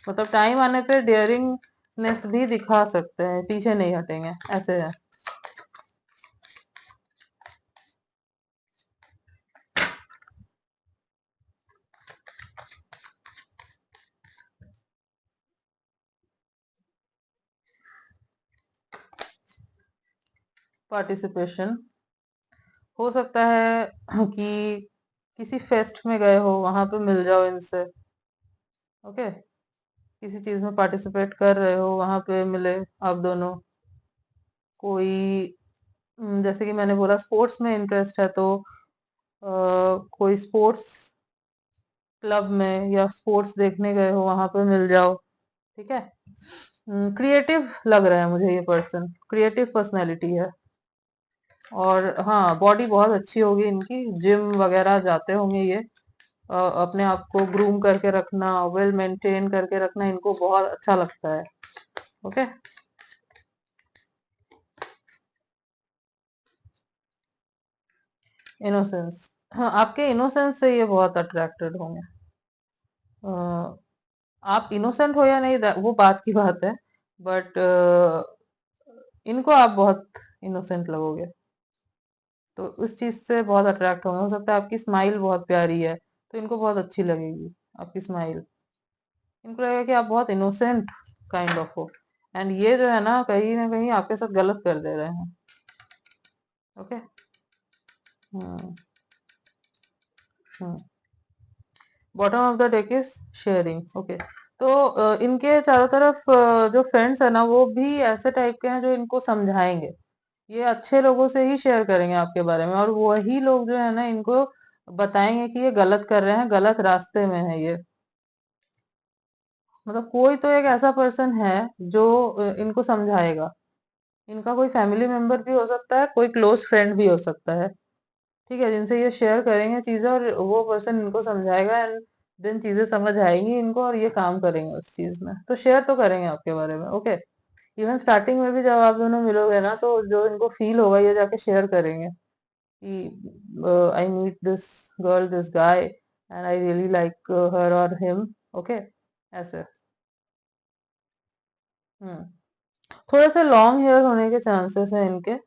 Speaker 1: मतलब टाइम आने पे डेयरिंगनेस भी दिखा सकते हैं, पीछे नहीं हटेंगे, ऐसे है। पार्टिसिपेशन हो सकता है कि किसी फेस्ट में गए हो, वहां पे मिल जाओ इनसे। ओके। किसी चीज में पार्टिसिपेट कर रहे हो, वहां पे मिले आप दोनों। कोई जैसे कि मैंने बोला स्पोर्ट्स में इंटरेस्ट है, तो कोई स्पोर्ट्स क्लब में या स्पोर्ट्स देखने गए हो, वहां पे मिल जाओ। ठीक है। क्रिएटिव लग रहा है मुझे ये पर्सन, क्रिएटिव पर्सनैलिटी है। और हाँ, बॉडी बहुत अच्छी होगी इनकी, जिम वगैरह जाते होंगे ये। अपने आप को ग्रूम करके रखना, वेल मेंटेन करके रखना इनको बहुत अच्छा लगता है। ओके। इनोसेंस। हाँ, आपके इनोसेंस से ये बहुत अट्रैक्टेड होंगे। अ, आप इनोसेंट हो या नहीं, वो बात की बात है, बट इनको आप बहुत इनोसेंट लगोगे, तो उस चीज से बहुत अट्रैक्ट होंगे। हो सकता है आपकी स्माइल बहुत प्यारी है, तो इनको बहुत अच्छी लगेगी आपकी स्माइल। इनको लगेगा कि आप बहुत इनोसेंट काइंड ऑफ हो, एंड ये जो है ना कहीं आपके साथ गलत कर दे रहे हैं। Okay. Hmm. Hmm. Bottom of the deck is sharing. Okay. तो इनके चारों तरफ जो फ्रेंड्स है ना, वो भी ऐसे टाइप के हैं जो इनको समझाएंगे। ये अच्छे लोगों से ही शेयर करेंगे आपके बारे में, और वही लोग जो है ना इनको बताएंगे कि ये गलत कर रहे हैं, गलत रास्ते में है ये। मतलब कोई तो एक ऐसा पर्सन है जो इनको समझाएगा। इनका कोई फैमिली मेंबर भी हो सकता है, कोई क्लोज फ्रेंड भी हो सकता है। ठीक है, जिनसे ये शेयर करेंगे चीजें, और वो पर्सन इनको समझाएगा, एंड देन चीजें समझ आएंगी इनको, और ये काम करेंगे उस चीज में, तो शेयर तो करेंगे आपके बारे में। ओके। इवन स्टार्टिंग में भी जब आप दोनों मिलोगे ना, तो जो इनको फील होगा ये जाके शेयर करेंगे कि I meet this girl, this guy, and I really like her और हिम। ओके। ऐसे। हम्म। थोड़े से लॉन्ग हेयर होने के चांसेस हैं इनके।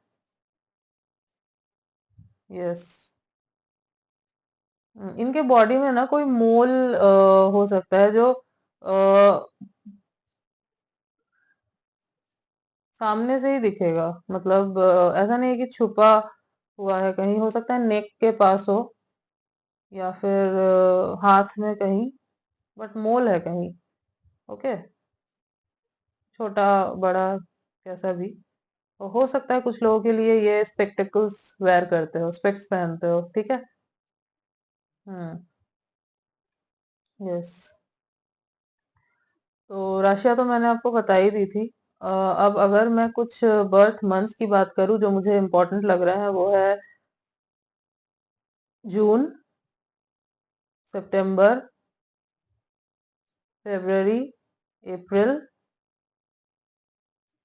Speaker 1: यस। इनके बॉडी में ना कोई मोल हो सकता है, जो सामने से ही दिखेगा। मतलब ऐसा नहीं है कि छुपा हुआ है, कहीं हो सकता है नेक के पास हो, या फिर हाथ में कहीं, बट मोल है कहीं। ओके। छोटा बड़ा कैसा भी हो सकता है। कुछ लोगों के लिए ये स्पेक्टेकल्स वेयर करते हो, स्पेक्स पहनते हो। ठीक है। हम्म। यस। तो राशियां तो मैंने आपको बता ही दी थी। अब अगर मैं कुछ बर्थ मंथ्स की बात करूं जो मुझे इम्पोर्टेंट लग रहा है, वो है जून, सितंबर, फरवरी, अप्रैल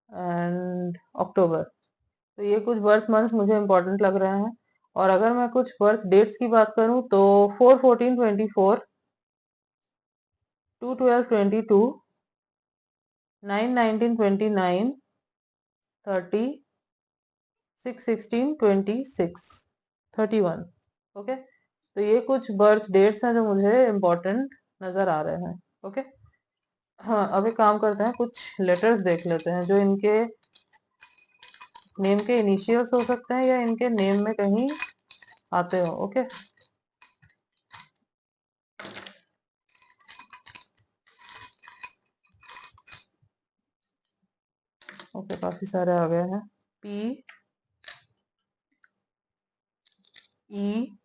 Speaker 1: एंड अक्टूबर। तो ये कुछ बर्थ मंथ्स मुझे इम्पोर्टेंट लग रहे हैं। और अगर मैं कुछ बर्थ डेट्स की बात करूं तो 4/14/24, 2/12/22, 9/19/29, 30, 6/16/26, 31। ओके, तो ये कुछ बर्थ डेट्स हैं जो मुझे इम्पोर्टेंट नजर आ रहे हैं। ओके, हाँ, अब एक काम करते हैं, कुछ लेटर्स देख लेते हैं जो इनके नेम के इनिशियल्स हो सकते हैं या इनके नेम में कहीं आते हो। ओके, ओके, काफी सारे आ गए हैं। P, E,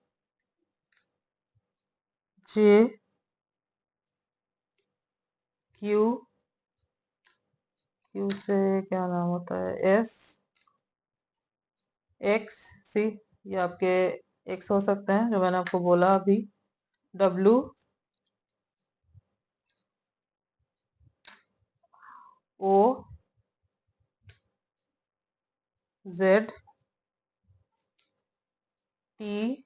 Speaker 1: J, Q, Q से क्या नाम होता है, एस, एक्स, सी, ये आपके एक्स हो सकते हैं जो मैंने आपको बोला अभी। W, O, Z, T,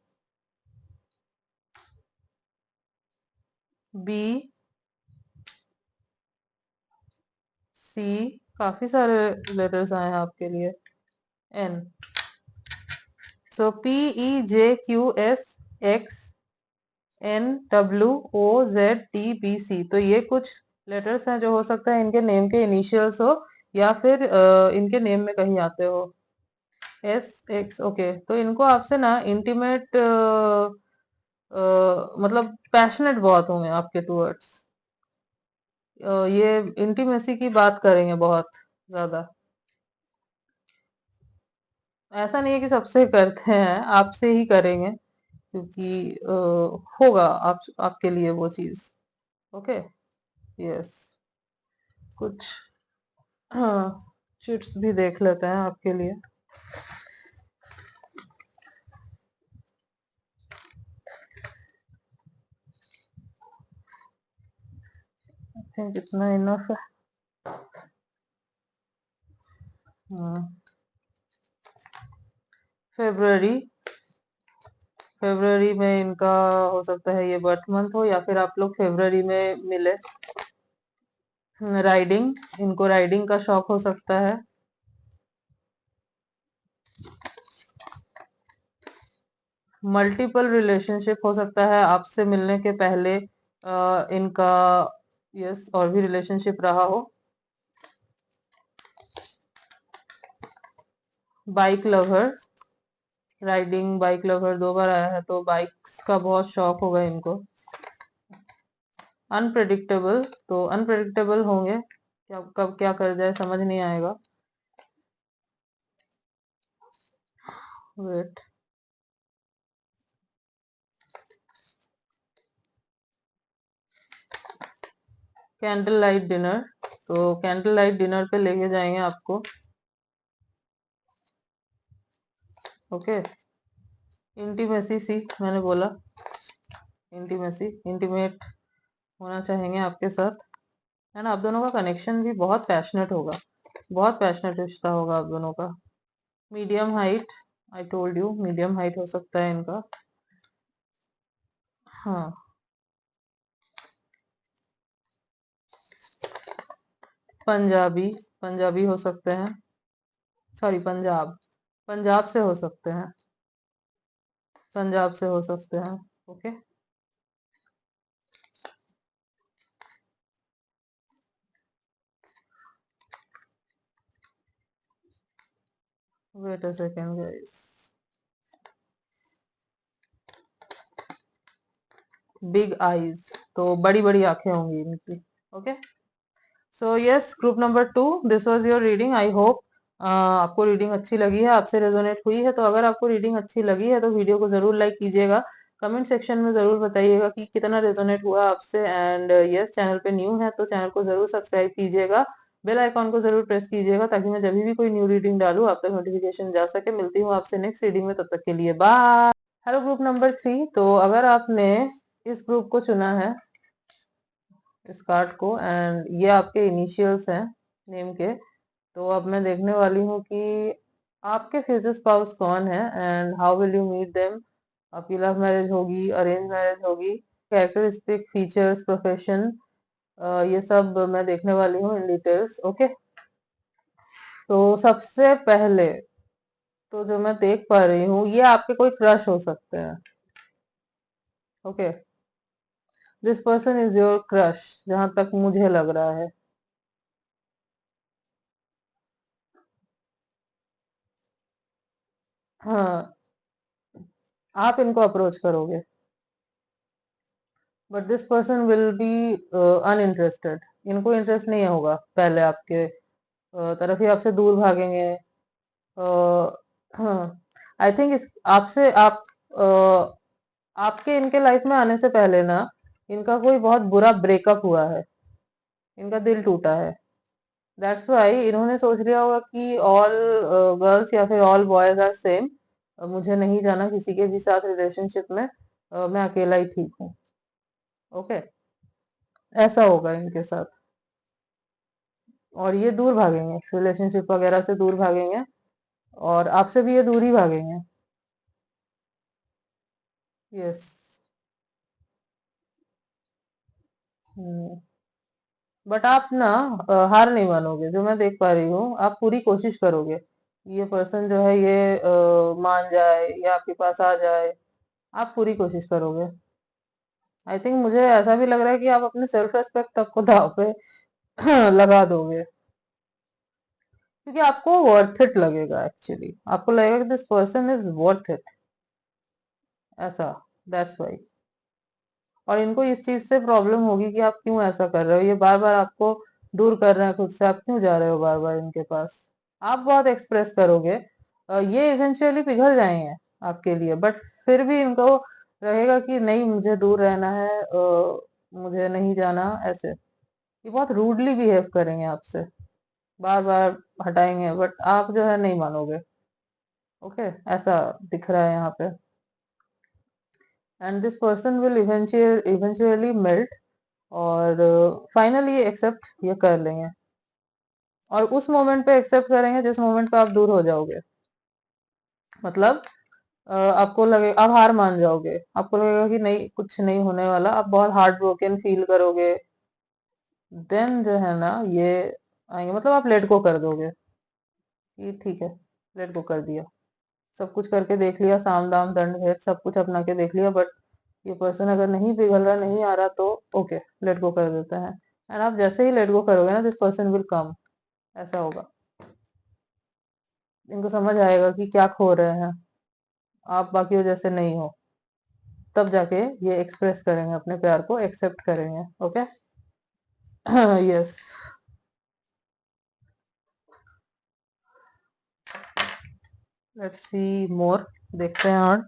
Speaker 1: B, C, काफी सारे लेटर्स आए हैं आपके लिए। N, so P, E, J, Q, S, X, N, W, O, Z, T, B, C. तो ये कुछ लेटर्स हैं जो हो सकता है इनके नेम के इनिशियल्स हो या फिर इनके नेम में कहीं आते हो। एस, एक्स, ओके, तो इनको आपसे ना इंटीमेट मतलब पैशनेट बहुत होंगे आपके टूवर्ड्स। ये इंटीमेसी की बात करेंगे बहुत ज्यादा। ऐसा नहीं है कि सबसे करते हैं, आपसे ही करेंगे क्योंकि होगा आपके लिए वो चीज। Okay, yes. कुछ, हाँ, चिट्स भी देख लेते हैं आपके लिए। आई थिंक इतना इनफ है। हाँ, फेब्रुअरी, फेब्रुअरी में इनका हो सकता है ये बर्थ मंथ हो या फिर आप लोग फेब्रुअरी में मिले। राइडिंग, इनको राइडिंग का शौक हो सकता है। मल्टीपल रिलेशनशिप हो सकता है आपसे मिलने के पहले इनका, यस, और भी रिलेशनशिप रहा हो। Bike lover, riding, bike lover 2 बार आया है तो बाइक्स का बहुत शौक होगा इनको। अनप्रेडिक्टेबल, तो अनप्रेडिक्टेबल होंगे, क्या कब क्या कर जाए समझ नहीं आएगा। वेट, कैंडल लाइट डिनर, तो कैंडल लाइट डिनर पे लेके जाएंगे आपको। ओके, इंटीमेसी, सी मैंने बोला, इंटीमेसी, इंटीमेट होना चाहेंगे आपके साथ, है ना। आप दोनों का कनेक्शन भी बहुत पैशनेट होगा, बहुत पैशनेट रिश्ता होगा आप दोनों का। Medium height, I told you medium height हो सकता है इनका। हाँ, पंजाबी, पंजाबी हो सकते हैं, सॉरी, पंजाब, पंजाब से हो सकते हैं, पंजाब से हो सकते हैं। Okay, wait a second guys. Big eyes, तो बड़ी बड़ी आंखें होंगी इनकी। Okay, so yes, group number 2, this was your reading. I hope आपको रीडिंग अच्छी लगी है, आपसे रेजोनेट हुई है। तो अगर आपको रीडिंग अच्छी लगी है तो वीडियो को जरूर लाइक कीजिएगा। कमेंट सेक्शन में जरूर बताइएगा कि कितना रेजोनेट हुआ आपसे। एंड यस, चैनल पे न्यू है तो चैनल को जरूर सब्सक्राइब कीजिएगा, बेल आइकॉन को जरूर प्रेस कीजिएगा ताकि मैं जब भी कोई न्यू रीडिंग डालूं आप तक नोटिफिकेशन जा सके। मिलती हूँ आपसे नेक्स्ट रीडिंग में, तब तक के लिए बाय। Hello group number 3। तो अगर आपने इस ग्रुप को चुना है, इस कार्ड को, एंड ये आपके इनिशियल्स हैं नेम के, तो अब मैं देखने वाली हूँ कि आपके फ्यूचर स्पाउस कौन है and how will you meet them. आपकी लव मैरिज होगी, अरेंज मैरिज होगी, कैरेक्टरिस्टिक, फीचर्स, प्रोफेशन, ये सब मैं देखने वाली हूँ इन डिटेल्स। ओके, तो सबसे पहले तो जो मैं देख पा रही हूँ, ये आपके कोई क्रश हो सकते हैं। Okay, this person is your crush, जहां तक मुझे लग रहा है। हाँ, आप इनको अप्रोच करोगे, but this person will B uninterested. इनको इंटरेस्ट नहीं होगा पहले आपके तरफ ही, आपसे दूर भागेंगे। हाँ, आई थिंक इस आपसे आपके इनके लाइफ में आने से पहले ना, इनका कोई बहुत बुरा ब्रेकअप हुआ है, इनका दिल टूटा है। दैट्स वाई इन्होंने सोच लिया होगा कि ऑल गर्ल्स या फिर ऑल बॉयज आर सेम, मुझे नहीं जाना किसी के भी साथ रिलेशनशिप में, मैं अकेला ही ठीक हूँ। ओके, ऐसा होगा इनके साथ, और ये दूर भागेंगे, रिलेशनशिप वगैरह से दूर भागेंगे, और आपसे भी ये दूर ही भागेंगे। यस। बट आप ना हार नहीं मानोगे, जो मैं देख पा रही हूँ, आप पूरी कोशिश करोगे ये पर्सन जो है ये मान जाए या आपके पास आ जाए। आप पूरी कोशिश करोगे। आई थिंक मुझे ऐसा भी लग रहा है कि आप अपने सेल्फ रेस्पेक्ट तक को दाव पे लगा दोगे, क्योंकि आपको वर्थ इट लगेगा। एक्चुअली आपको लगेगा कि this person is worth it, ऐसा। That's why. और इनको इस चीज से प्रॉब्लम होगी कि आप क्यों ऐसा कर रहे हो, ये बार बार आपको दूर कर रहे हैं खुद से, आप क्यों जा रहे हो बार बार इनके पास। आप बहुत एक्सप्रेस करोगे, ये इवेंचुअली पिघल जाएंगे आपके लिए, बट फिर भी इनको रहेगा कि नहीं, मुझे दूर रहना है, मुझे नहीं जाना, ऐसे। ये बहुत रूडली बिहेव करेंगे आपसे, बार बार हटाएंगे, बट आप जो है नहीं मानोगे। ओके, ऐसा दिख रहा है यहाँ पे। And this person will eventually melt, और फाइनली एक्सेप्ट ये कर लेंगे, और उस मोमेंट पे एक्सेप्ट करेंगे जिस मोमेंट पे आप दूर हो जाओगे। मतलब आपको लगे, आप हार मान जाओगे, आपको लगेगा कि नहीं, कुछ नहीं होने वाला, आप बहुत हार्ट ब्रोकन फील करोगे। देन जो है ना, ये आएंगे, मतलब आप लेट गो कर दोगे कि ठीक है, लेट गो कर दिया, सब कुछ करके देख लिया, साम दाम दंड भेद सब कुछ अपना के देख लिया, बट ये पर्सन अगर नहीं पिघल रहा, नहीं आ रहा, तो ओके, लेट गो कर देते हैं। एंड आप जैसे ही लेट गो करोगे ना, दिस पर्सन विल कम, ऐसा होगा। इनको समझ आएगा कि क्या खो रहे हैं, आप बाकियों जैसे नहीं हो, तब जाके ये एक्सप्रेस करेंगे अपने प्यार को, एक्सेप्ट करेंगे। ओके। यस। लेट्स सी मोर, देखते हैं और।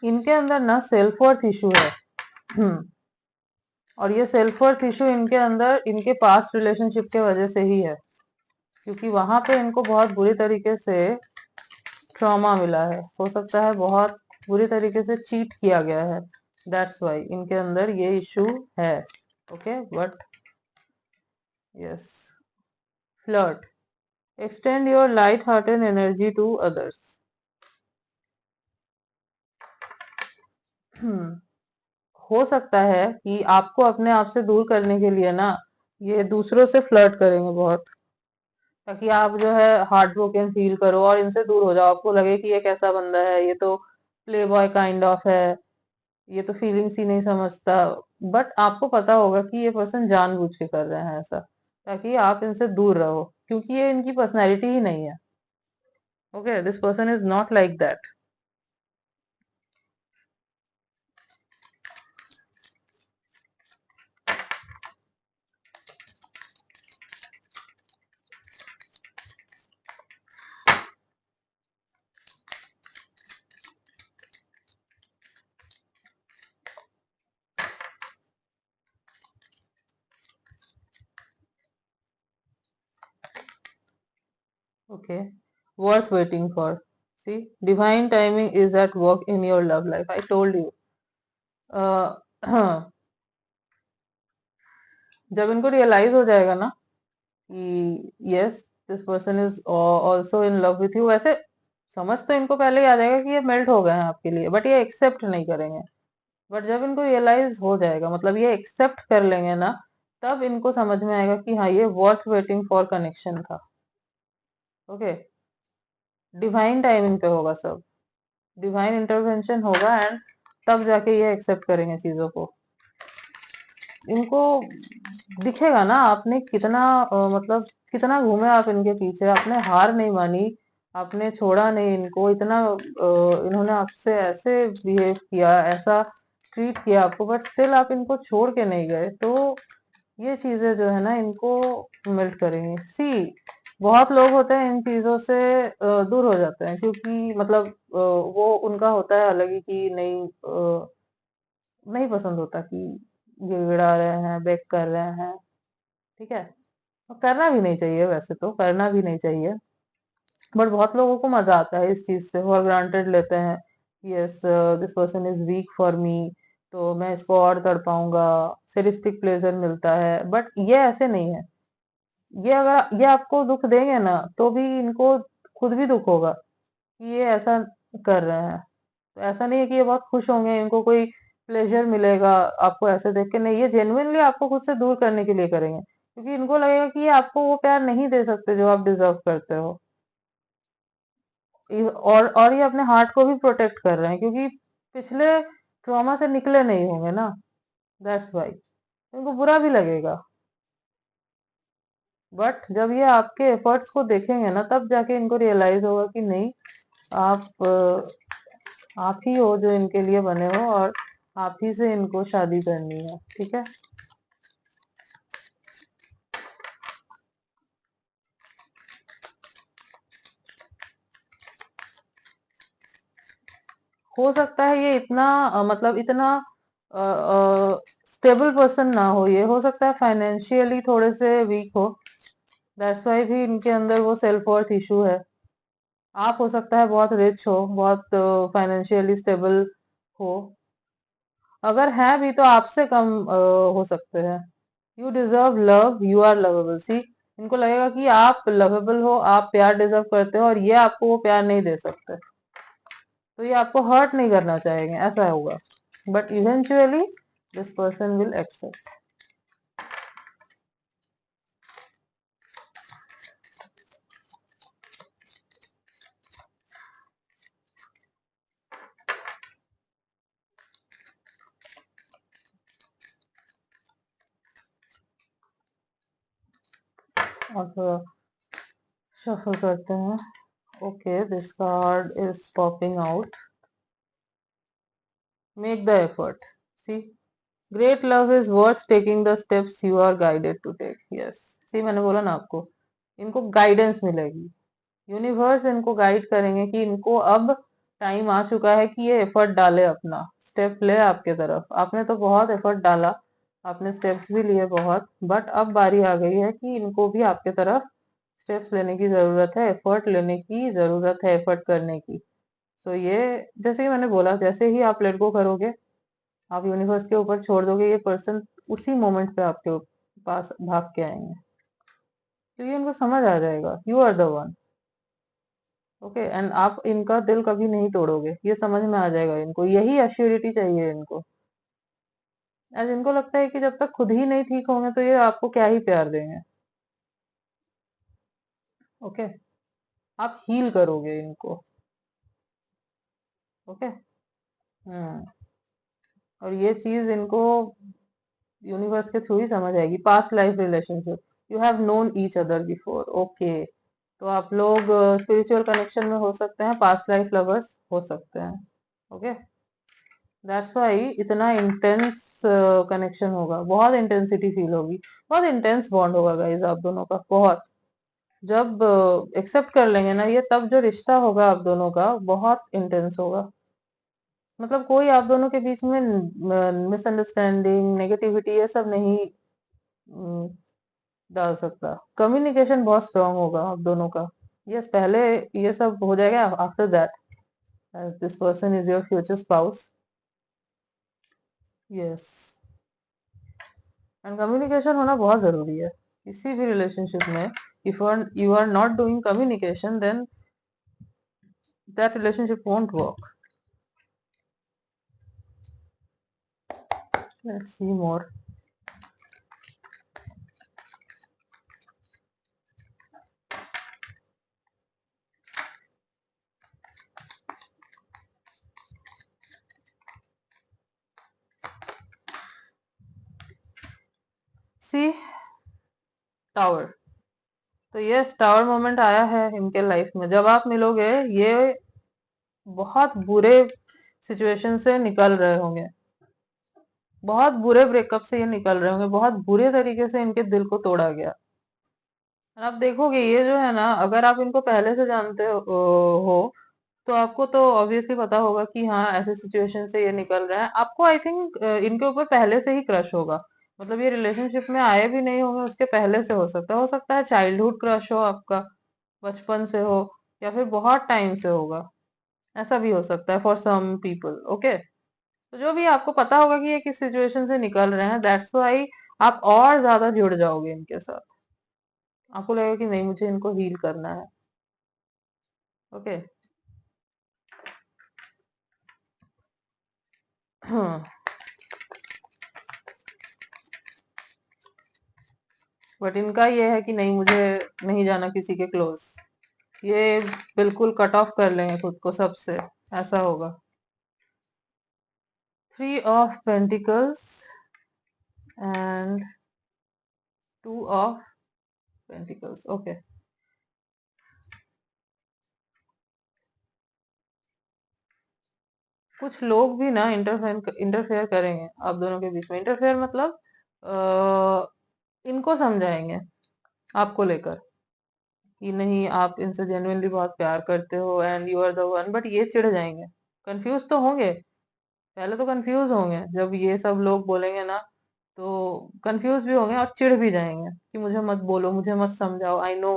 Speaker 1: इनके अंदर ना सेल्फ वर्थ इशू है। और ये सेल्फ वर्थ इशू इनके अंदर इनके पास्ट रिलेशनशिप के वजह से ही है, क्योंकि वहां पे इनको बहुत बुरी तरीके से ट्रॉमा मिला है, हो सकता है बहुत बुरी तरीके से चीट किया गया है। दैट्स वाई इनके अंदर ये इशू है। Okay, but yes, flirt, extend your light hearted energy to others. हो सकता है कि आपको अपने आप से दूर करने के लिए ना, ये दूसरों से फ्लर्ट करेंगे बहुत, ताकि आप जो है हार्ट ब्रोकन फील करो और इनसे दूर हो जाओ, आपको लगे कि ये कैसा बंदा है, ये तो प्ले बॉय काइंड ऑफ है, ये तो फीलिंग्स ही नहीं समझता। बट आपको पता होगा कि ये पर्सन जानबूझ के कर रहे हैं ऐसा, ताकि आप इनसे दूर रहो, क्योंकि ये इनकी पर्सनैलिटी ही नहीं है। Okay, this person is not like that. Okay, worth waiting for. See, divine timing is at work in your love life. I told you. uh, जब इनको रियलाइज हो जाएगा ना कि yes this person is also in love with you, वैसे समझ तो इनको पहले ही आ जाएगा कि ये मेल्ट हो गए हैं आपके लिए, बट ये एक्सेप्ट नहीं करेंगे। बट जब इनको रियलाइज हो जाएगा, मतलब ये एक्सेप्ट कर लेंगे ना, तब इनको समझ में आएगा कि हाँ, ये वर्थ वेटिंग फॉर कनेक्शन था। ओके, डिवाइन टाइमिंग पे होगा सब, डिवाइन इंटरवेंशन होगा, एंड तब जाके ये एक्सेप्ट करेंगे चीजों को। इनको दिखेगा ना आपने कितना मतलब कितना घूमे आप इनके पीछे, आपने हार नहीं मानी, आपने छोड़ा नहीं इनको, इतना इन्होंने आपसे ऐसे बिहेव किया, ऐसा ट्रीट किया आपको, बट स्टिल आप इनको छोड़ के नहीं गए, तो ये चीजें जो है ना इनको मेल्ट करेंगी। सी, बहुत लोग होते हैं इन चीजों से दूर हो जाते हैं, क्योंकि मतलब वो उनका होता है अलग ही कि नहीं, नहीं पसंद होता कि गिड़गिड़ा रहे हैं, बेक कर रहे हैं। ठीक है, तो करना भी नहीं चाहिए, वैसे तो करना भी नहीं चाहिए, बट बहुत लोगों को मजा आता है इस चीज से, फॉर ग्रांटेड लेते हैं। Yes, this person is weak for me, तो मैं इसको और तड़पाऊंगा, सेडिस्टिक प्लेजर मिलता है, बट ये ऐसे नहीं है। ये अगर ये आपको दुख देंगे ना, तो भी इनको खुद भी दुख होगा कि ये ऐसा कर रहे हैं। तो ऐसा नहीं है कि ये बहुत खुश होंगे, इनको कोई प्लेजर मिलेगा आपको ऐसे देख के, नहीं, ये जेन्युइनली आपको खुद से दूर करने के लिए करेंगे, क्योंकि इनको लगेगा कि ये आपको वो प्यार नहीं दे सकते जो आप डिजर्व करते हो। और ये अपने हार्ट को भी प्रोटेक्ट कर रहे हैं, क्योंकि पिछले ट्रॉमा से निकले नहीं होंगे ना, दैट्स वाई इनको बुरा भी लगेगा। बट जब ये आपके एफर्ट्स को देखेंगे ना, तब जाके इनको रियलाइज होगा कि नहीं, आप ही हो जो इनके लिए बने हो, और आप ही से इनको शादी करनी है। ठीक है, हो सकता है ये इतना मतलब इतना स्टेबल पर्सन ना हो, ये हो सकता है फाइनेंशियली थोड़े से वीक हो, दैट्स वाई भी इनके अंदर वो सेल्फ वर्थ इशू है। आप हो सकता है बहुत रिच हो, बहुत फाइनेंशियली स्टेबल हो, अगर है भी तो आपसे कम हो सकते हैं। You deserve love, you are lovable. See, इनको लगेगा कि आप लवेबल हो, आप प्यार डिजर्व करते हो, और ये आपको वो प्यार नहीं दे सकते, तो ये आपको हर्ट नहीं करना चाहेंगे, ऐसा होगा। But eventually this person will accept. और शफल करते हैं। Okay, this card is popping out. Make the effort. See, great love is worth taking the steps you are guided to take. Yes, see, मैंने बोला ना आपको, इनको गाइडेंस मिलेगी, यूनिवर्स इनको गाइड करेंगे कि इनको अब टाइम आ चुका है कि ये एफर्ट डाले, अपना स्टेप ले आपके तरफ। आपने तो बहुत एफर्ट डाला, आपने स्टेप्स भी लिए बहुत, बट अब बारी आ गई है कि इनको भी आपके तरफ स्टेप्स लेने की जरूरत है, एफर्ट लेने की जरूरत है, एफर्ट करने की। तो ये, जैसे ही मैंने बोला, जैसे ही आप लेट गो करोगे, आप यूनिवर्स के ऊपर छोड़ दोगे, ये पर्सन उसी मोमेंट पे आपके पास भाग के आएंगे, क्योंकि उनको समझ आ जाएगा you are the one. Okay, and आप इनका दिल कभी नहीं तोड़ोगे, ये समझ में आ जाएगा इनको, यही एश्योरिटी चाहिए इनको। एज इनको लगता है कि जब तक खुद ही नहीं ठीक होंगे, तो ये आपको क्या ही प्यार देंगे। ओके, आप हील करोगे इनको। ओके, हम्म, और ये चीज इनको यूनिवर्स के थ्रू ही समझ आएगी। Past life relationship, you have known each other before. Okay, तो आप लोग स्पिरिचुअल कनेक्शन में हो सकते हैं, पास्ट लाइफ लवर्स हो सकते हैं। ओके, दैट्स वाई इतना इंटेंस कनेक्शन होगा, बहुत इंटेंसिटी फील होगी, बहुत इंटेंस बॉन्ड होगा गाइज आप दोनों का, बहुत। जब एक्सेप्ट कर लेंगे ना ये, तब जो रिश्ता होगा आप दोनों का बहुत इंटेंस होगा। मतलब कोई आप दोनों के बीच में मिसअंडरस्टैंडिंग, नेगेटिविटी ये सब नहीं अम, डाल सकता। कम्युनिकेशन बहुत स्ट्रांग होगा आप दोनों का। यस, पहले ये सब हो जाएगा after that, as this person is your future spouse. Yes, and communication होना बहुत जरूरी है किसी भी रिलेशनशिप में। If you are not doing communication, then that relationship won't work. Let's see more. See tower. तो ये टावर मोमेंट आया है इनके लाइफ में। जब आप मिलोगे, ये बहुत बुरे सिचुएशन से निकल रहे होंगे, बहुत बुरे ब्रेकअप से ये निकल रहे होंगे, बहुत बुरे तरीके से इनके दिल को तोड़ा गया। और आप देखोगे ये जो है ना, अगर आप इनको पहले से जानते हो तो आपको तो ऑब्वियसली पता होगा कि हाँ ऐसे सिचुएशन से ये निकल रहा है। आपको आई थिंक इनके ऊपर पहले से ही क्रश होगा। मतलब ये रिलेशनशिप में आए भी नहीं होंगे उसके पहले से, हो सकता है चाइल्डहुड क्रश हो आपका, बचपन से हो, या फिर बहुत टाइम से होगा। ऐसा भी हो सकता है फॉर सम पीपल। ओके, तो जो भी आपको पता होगा कि ये किस सिचुएशन से निकल रहे हैं, दैट्स व्हाई आप और ज्यादा जुड़ जाओगे इनके साथ। आपको लगेगा कि नहीं, मुझे इनको हील करना है। ओके, हाँ, बट इनका ये है कि नहीं, मुझे नहीं जाना किसी के क्लोज। ये बिल्कुल कट ऑफ कर लेंगे खुद को सबसे, ऐसा होगा। 3 of pentacles and 2 of pentacles. Okay, कुछ लोग भी ना इंटरफेयर करेंगे आप दोनों के बीच में। इंटरफेयर मतलब इनको समझाएंगे आपको लेकर कि नहीं, आप इनसे जेन्युइनली बहुत प्यार करते हो and you are the one. But ये चिढ़ जाएंगे, कंफ्यूज तो होंगे, पहले तो कंफ्यूज होंगे जब ये सब लोग बोलेंगे ना, तो कंफ्यूज भी होंगे और चिढ़ भी जाएंगे कि मुझे मत बोलो, मुझे मत समझाओ, आई नो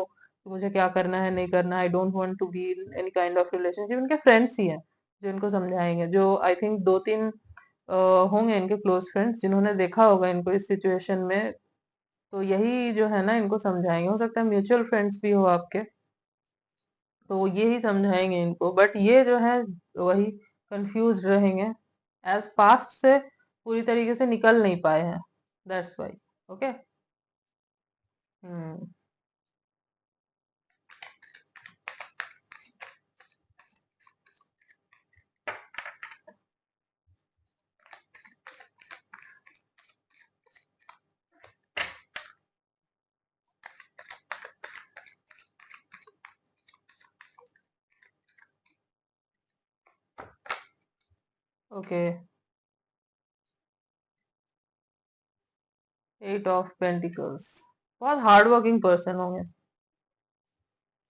Speaker 1: मुझे क्या करना है नहीं करना, I don't want to be in any kind of relationship. इनके फ्रेंड्स ही हैं जो इनको समझाएंगे, जो आई थिंक 2-3 होंगे इनके क्लोज फ्रेंड्स जिन्होंने देखा होगा इनको इस सिचुएशन में। तो यही जो है ना इनको समझाएंगे। हो सकता है म्यूचुअल फ्रेंड्स भी हो आपके, तो ये ही समझाएंगे इनको। बट ये जो है वही कंफ्यूज रहेंगे, एज पास्ट से पूरी तरीके से निकल नहीं पाए हैं, that's why. Okay, hmm, okay. 8 of pentacles, बहुत हार्ड वर्किंग पर्सन होंगे,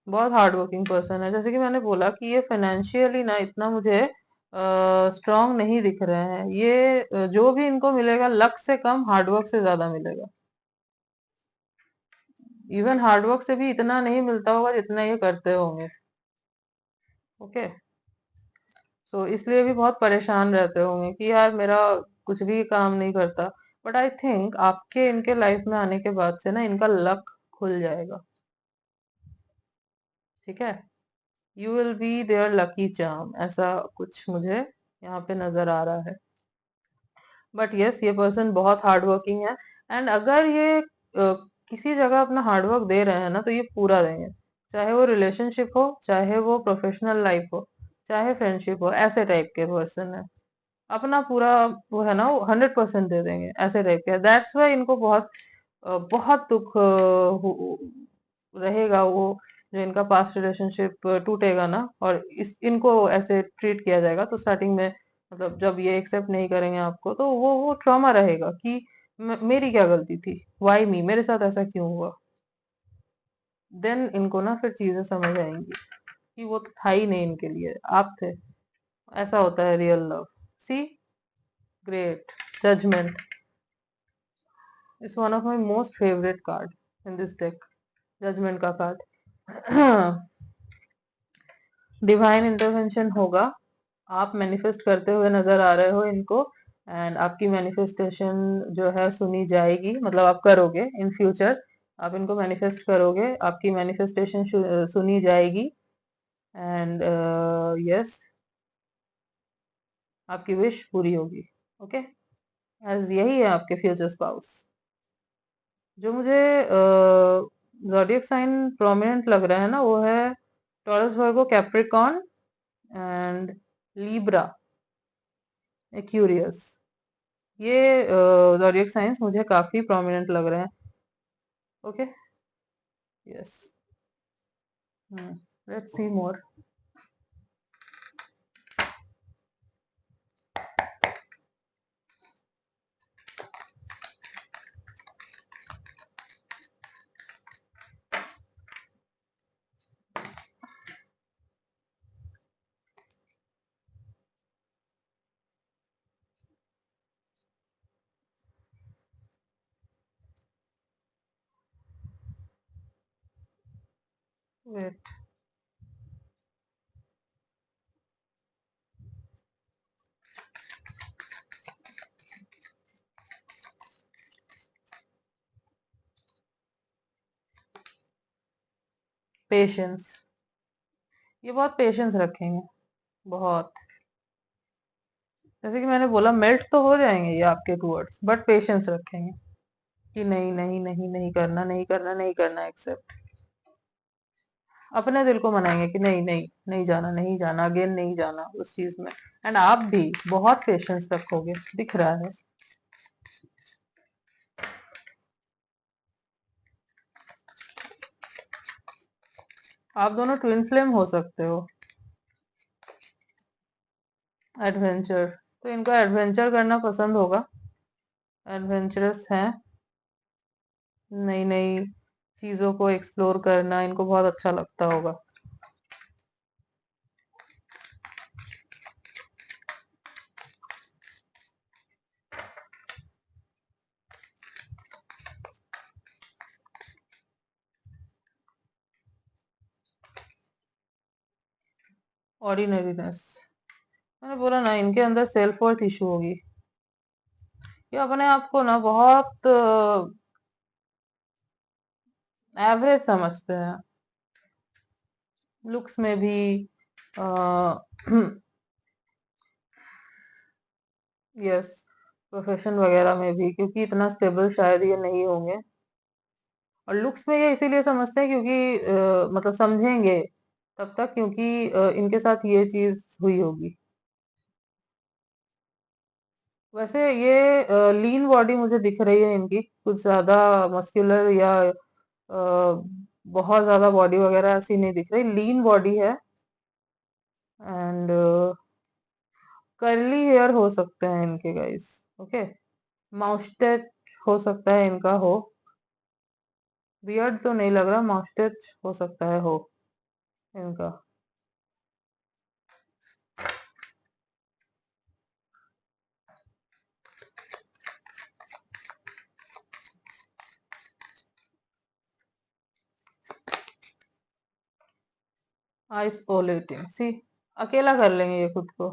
Speaker 1: बहुत हार्ड वर्किंग पर्सन है। जैसे कि मैंने बोला कि ये फाइनेंशियली ना इतना मुझे स्ट्रांग नहीं दिख रहे हैं। ये जो भी इनको मिलेगा लक से कम हार्डवर्क से ज्यादा मिलेगा। इवन हार्डवर्क से भी इतना नहीं मिलता होगा जितना ये करते होंगे। ओके, सो इसलिए भी बहुत परेशान रहते होंगे कि यार मेरा कुछ भी काम नहीं करता। बट आई थिंक आपके इनके लाइफ में आने के बाद से ना इनका लक खुल जाएगा। ठीक है, you will be their lucky charm, ऐसा कुछ मुझे यहाँ पे नजर आ रहा है। बट यस, ये पर्सन बहुत हार्ड वर्किंग है। एंड अगर ये किसी जगह अपना हार्डवर्क दे रहे हैं ना, तो ये पूरा देंगे। चाहे वो रिलेशनशिप हो, चाहे वो प्रोफेशनल लाइफ हो, चाहे फ्रेंडशिप हो, ऐसे टाइप के पर्सन है। अपना पूरा वो है ना, वो 100% दे देंगे, ऐसे टाइप के। दैट्स वाई इनको बहुत बहुत दुख रहेगा वो, जो इनका पास्ट रिलेशनशिप टूटेगा ना, और इनको ऐसे ट्रीट किया जाएगा, तो स्टार्टिंग में मतलब जब ये एक्सेप्ट नहीं करेंगे आपको, तो वो ट्रॉमा रहेगा कि मेरी क्या गलती थी, वाई मी, मेरे साथ ऐसा क्यों हुआ। देन इनको ना फिर चीजें समझ आएंगी कि वो तो था ही नहीं इनके लिए, आप थे। ऐसा होता है real love. See, great. Judgement is one of my most favourite card in this deck. Judgement का कार्ड। डिवाइन इंटरवेंशन होगा। आप मैनिफेस्ट करते हुए नजर आ रहे हो इनको, एंड आपकी मैनिफेस्टेशन जो है सुनी जाएगी, मतलब आप करोगे इन फ्यूचर, आप इनको मैनिफेस्ट करोगे, आपकी मैनिफेस्टेशन सुनी जाएगी। एंड यस, आपकी विश पूरी होगी। ओके, एज यही है आपके फ्यूचर स्पाउस। जो मुझे ज़ोडिएक साइन प्रोमिनेंट लग रहा है ना, वो है Taurus, Virgo, Capricorn and Libra, Aquarius. ये ज़ोडिएक साइंस मुझे काफी प्रोमिनेंट लग रहे हैं। Okay, yes, let's see more. Wait, patience. ये बहुत पेशेंस रखेंगे, बहुत। जैसे कि मैंने बोला, मेल्ट तो हो जाएंगे ये आपके टूवर्ड्स, बट पेशेंस रखेंगे कि नहीं नहीं नहीं, नहीं करना, नहीं करना, नहीं करना एक्सेप्ट। अपने दिल को मनाएंगे कि नहीं नहीं, नहीं जाना, नहीं जाना, अगेन नहीं जाना उस चीज में। एंड आप भी बहुत पेशेंस रखोगे, दिख रहा है। आप दोनों ट्विन फ्लेम हो सकते हो। एडवेंचर, तो इनको एडवेंचर करना पसंद होगा, एडवेंचरस हैं, नई नई चीजों को एक्सप्लोर करना इनको बहुत अच्छा लगता होगा। ऑर्डिनरीनेस, मैंने बोला ना, इनके अंदर सेल्फ वर्थ इशू होगी। ये अपने आप को ना बहुत एवरेज समझते हैं, लुक्स में भी, यस, प्रोफेशन वगैरह में भी, क्योंकि इतना स्टेबल शायद ये नहीं होंगे। और लुक्स में ये इसीलिए समझते हैं क्योंकि मतलब समझेंगे तब तक, क्योंकि इनके साथ ये चीज हुई होगी। वैसे ये लीन बॉडी मुझे दिख रही है इनकी, कुछ ज्यादा मस्कुलर या बहुत ज्यादा बॉडी वगैरह ऐसी नहीं दिख रही, लीन बॉडी है। एंड कर्ली हेयर हो सकते हैं इनके, गाइस। ओके, माउस्टेच हो सकता है इनका हो, बियर्ड तो नहीं लग रहा, माउस्टेच हो सकता है हो इनका। आइसोलेटिंग, सी, अकेला कर लेंगे ये खुद को,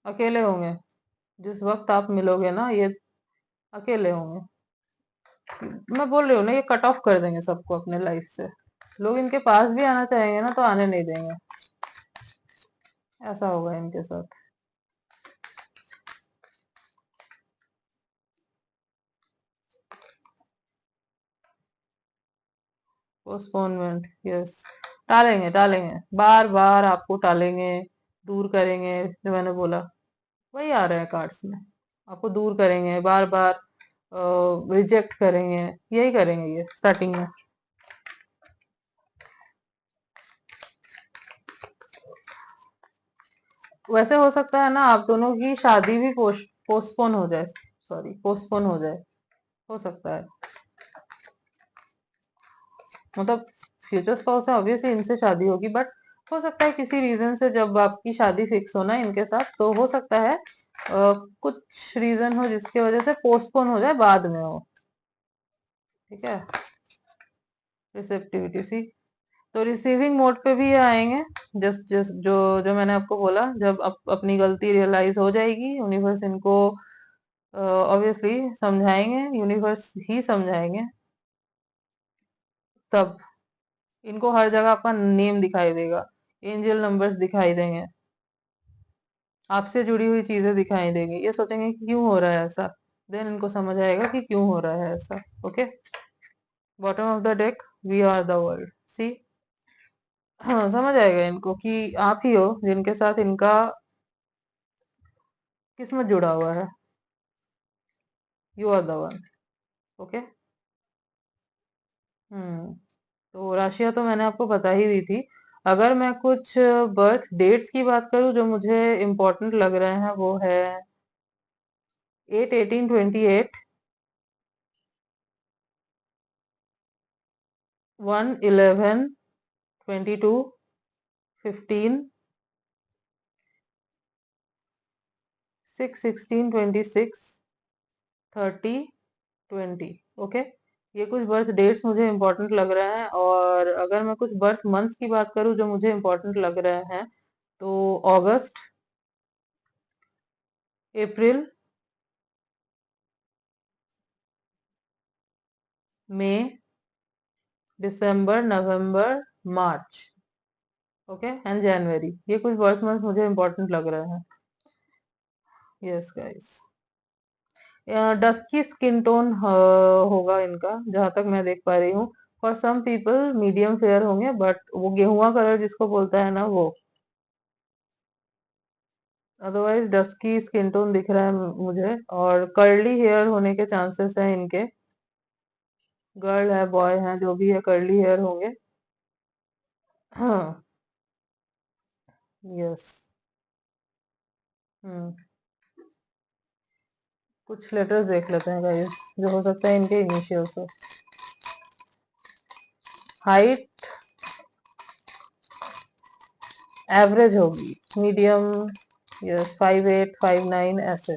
Speaker 1: अकेले होंगे जिस वक्त आप मिलोगे ना, ये अकेले होंगे। मैं बोल रही हूँ ना, ये कट ऑफ कर देंगे सबको अपने लाइफ से। लोग इनके पास भी आना चाहेंगे ना, तो आने नहीं देंगे। ऐसा होगा इनके साथ। पोस्टपोनमेंट, यस, टालेंगे टालेंगे, बार बार आपको टालेंगे, दूर करेंगे, जो मैंने बोला वही आ रहा है कार्ड्स में। आपको दूर करेंगे बार बार, रिजेक्ट करेंगे, यही करेंगे ये स्टार्टिंग में। वैसे हो सकता है ना आप दोनों की शादी भी पोस्टपोन हो जाए, सॉरी पोस्टपोन हो जाए, हो सकता है। मतलब फ्यूचर स्पाउस है, ऑब्वियसली इनसे शादी होगी, बट हो सकता है किसी रीजन से जब आपकी शादी फिक्स हो ना इनके साथ, तो हो सकता है कुछ रीजन हो जिसकी वजह से पोस्टपोन हो जाए, बाद में हो। ठीक है, रिसेप्टिविटी सी, तो रिसीविंग मोड पे भी ये आएंगे। जस्ट जस्ट जो जो मैंने आपको बोला, जब अपनी गलती रियलाइज हो जाएगी, यूनिवर्स इनको ऑब्वियसली समझाएंगे, यूनिवर्स ही समझाएंगे, तब इनको हर जगह आपका नेम दिखाई देगा, एंजल नंबर्स दिखाई देंगे, आपसे जुड़ी हुई चीजें दिखाई देंगी, ये सोचेंगे कि क्यों हो रहा है ऐसा, देन इनको समझ आएगा कि क्यों हो रहा है ऐसा। Okay, bottom of the deck, we are the world, see. हाँ, समझ आएगा इनको कि आप ही हो जिनके साथ इनका किस्मत जुड़ा हुआ है, you are the one. Okay. Hmm. तो राशियां तो मैंने आपको बता ही दी थी। अगर मैं कुछ बर्थ डेट्स की बात करूं जो मुझे इम्पोर्टेंट लग रहे हैं, वो है 8/18/28, 1/11/22, 15, 6/16/26, 30/20। ओके, ये कुछ बर्थ डेट्स मुझे इम्पोर्टेंट लग रहे हैं। और अगर मैं कुछ बर्थ मंथ्स की बात करूं जो मुझे इम्पोर्टेंट लग रहे हैं, तो अगस्त, अप्रैल, मई, दिसंबर, नवंबर, मार्च। ओके, एंड जनवरी, ये कुछ बर्थ मंथ मुझे इम्पोर्टेंट लग रहे हैं। Yes guys, dusky skin tone होगा इनका, जहां तक मैं देख पा रही हूँ। For some people medium fair होंगे, बट वो गेहुआ कलर जिसको बोलता है ना, वो। अदरवाइज डस्की स्किन टोन दिख रहा है मुझे, और कर्ली हेयर होने के चांसेस हैं इनके। गर्ल है, बॉय है, जो भी है, कर्ली हेयर होंगे। हाँ। यस। हम्म। कुछ लेटर्स देख लेते हैं गाइस, जो हो सकता है इनके इनिशियल्स हो। हाइट एवरेज होगी, मीडियम। यस, 5'8", 5'9", ऐसे।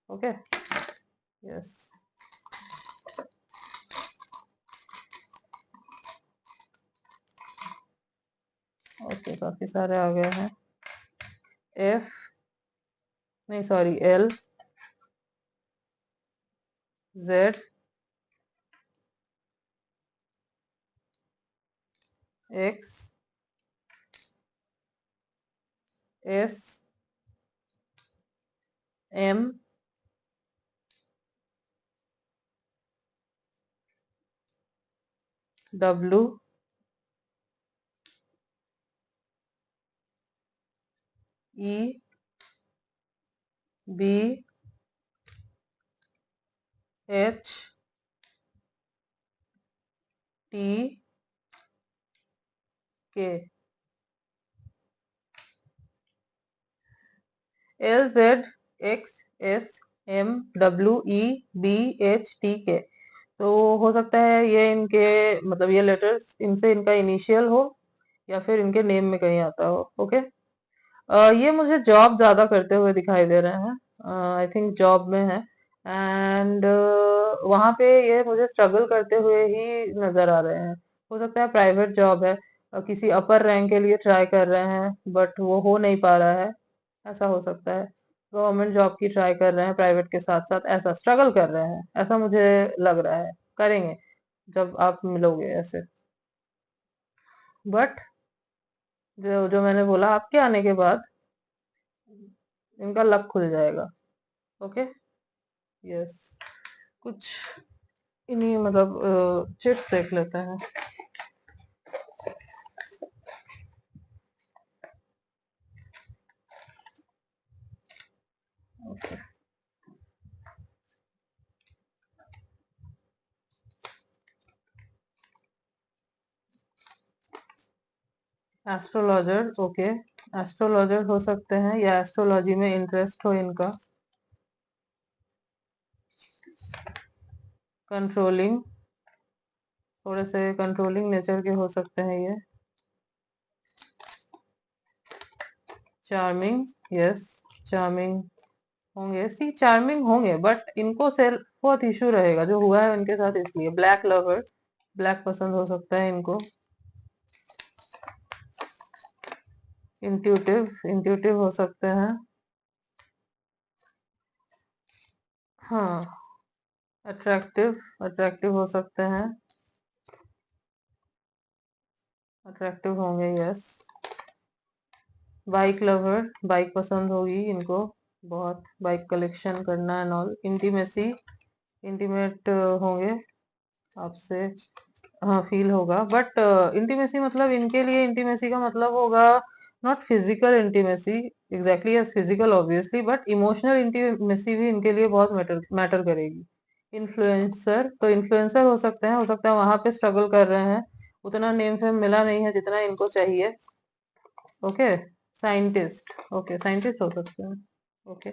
Speaker 1: ओके। यस। ओके, काफी सारे आ गए हैं। एफ, नहीं sorry, L, Z, X, S, M, W, E, B, H, T, K. L, Z, X, S, M, W, E, B, H, T, K. तो हो सकता है ये इनके, मतलब ये लेटर्स इनसे इनका इनिशियल हो, या फिर इनके नेम में कहीं आता हो। ओके। ये मुझे जॉब ज्यादा करते हुए दिखाई दे रहे हैं, आई थिंक जॉब में है। एंड वहां पे ये मुझे स्ट्रगल करते हुए ही नजर आ रहे हैं। हो सकता है प्राइवेट जॉब है, किसी अपर रैंक के लिए ट्राई कर रहे हैं, बट वो हो नहीं पा रहा है, ऐसा हो सकता है। गवर्नमेंट जॉब की ट्राई कर रहे हैं प्राइवेट के साथ साथ, ऐसा स्ट्रगल कर रहे हैं, ऐसा मुझे लग रहा है। करेंगे जब आप मिलोगे ऐसे। बट जो जो मैंने बोला, आपके आने के बाद इनका लक खुल जाएगा। ओके। यस। कुछ इन्हीं मतलब चिट्स देख लेते हैं। ओके। एस्ट्रोलॉजर, ओके, एस्ट्रोलॉजर हो सकते हैं या एस्ट्रोलॉजी में इंटरेस्ट हो इनका। कंट्रोलिंग, थोड़े से कंट्रोलिंग नेचर के हो सकते हैं ये। चार्मिंग, यस, चार्मिंग होंगे, सी चार्मिंग होंगे, बट इनको सेल्फ बहुत इशू रहेगा जो हुआ है उनके साथ, इसलिए ब्लैक लवर, ब्लैक पसंद हो सकता है इनको। इंट्यूटिव, इंट्यूटिव हो सकते हैं। हाँ, अट्रैक्टिव, अट्रैक्टिव हो सकते हैं, अट्रैक्टिव होंगे, यस। बाइक लवर, बाइक पसंद होगी इनको, बहुत बाइक कलेक्शन करना एंड ऑल। इंटीमेसी, इंटीमेट होंगे आपसे, हाँ फील होगा, बट इंटीमेसी मतलब इनके लिए इंटीमेसी का मतलब होगा not physical intimacy exactly as physical obviously, but emotional intimacy भी इनके लिए बहुत मैटर करेगी। इन्फ्लुएंसर, तो इन्फ्लुएंसर हो सकता है वहां पे स्ट्रगल कर रहे हैं, उतना नेम फेम मिला नहीं है जितना इनको चाहिए। ओके, साइंटिस्ट, ओके साइंटिस्ट हो सकते हैं, okay.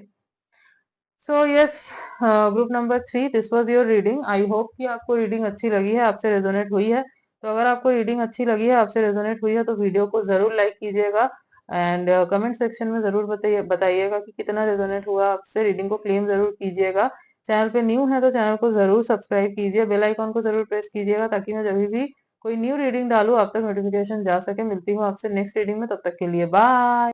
Speaker 1: So yes, group number 3, this was your reading. I hope कि आपको रीडिंग अच्छी लगी है, आपसे रेजोनेट हुई है। तो अगर आपको रीडिंग अच्छी लगी है, आपसे रेजोनेट हुई है, तो वीडियो को जरूर लाइक कीजिएगा एंड कमेंट सेक्शन में जरूर बताइएगा कि कितना रेजोनेट हुआ आपसे। रीडिंग को क्लेम जरूर कीजिएगा। चैनल पे न्यू है तो चैनल को जरूर सब्सक्राइब कीजिए, बेल आइकॉन को जरूर प्रेस कीजिएगा ताकि मैं जब भी कोई न्यू रीडिंग डालूं आप तक नोटिफिकेशन जा सके। मिलती हूँ आपसे नेक्स्ट रीडिंग में, तब तक के लिए बाय।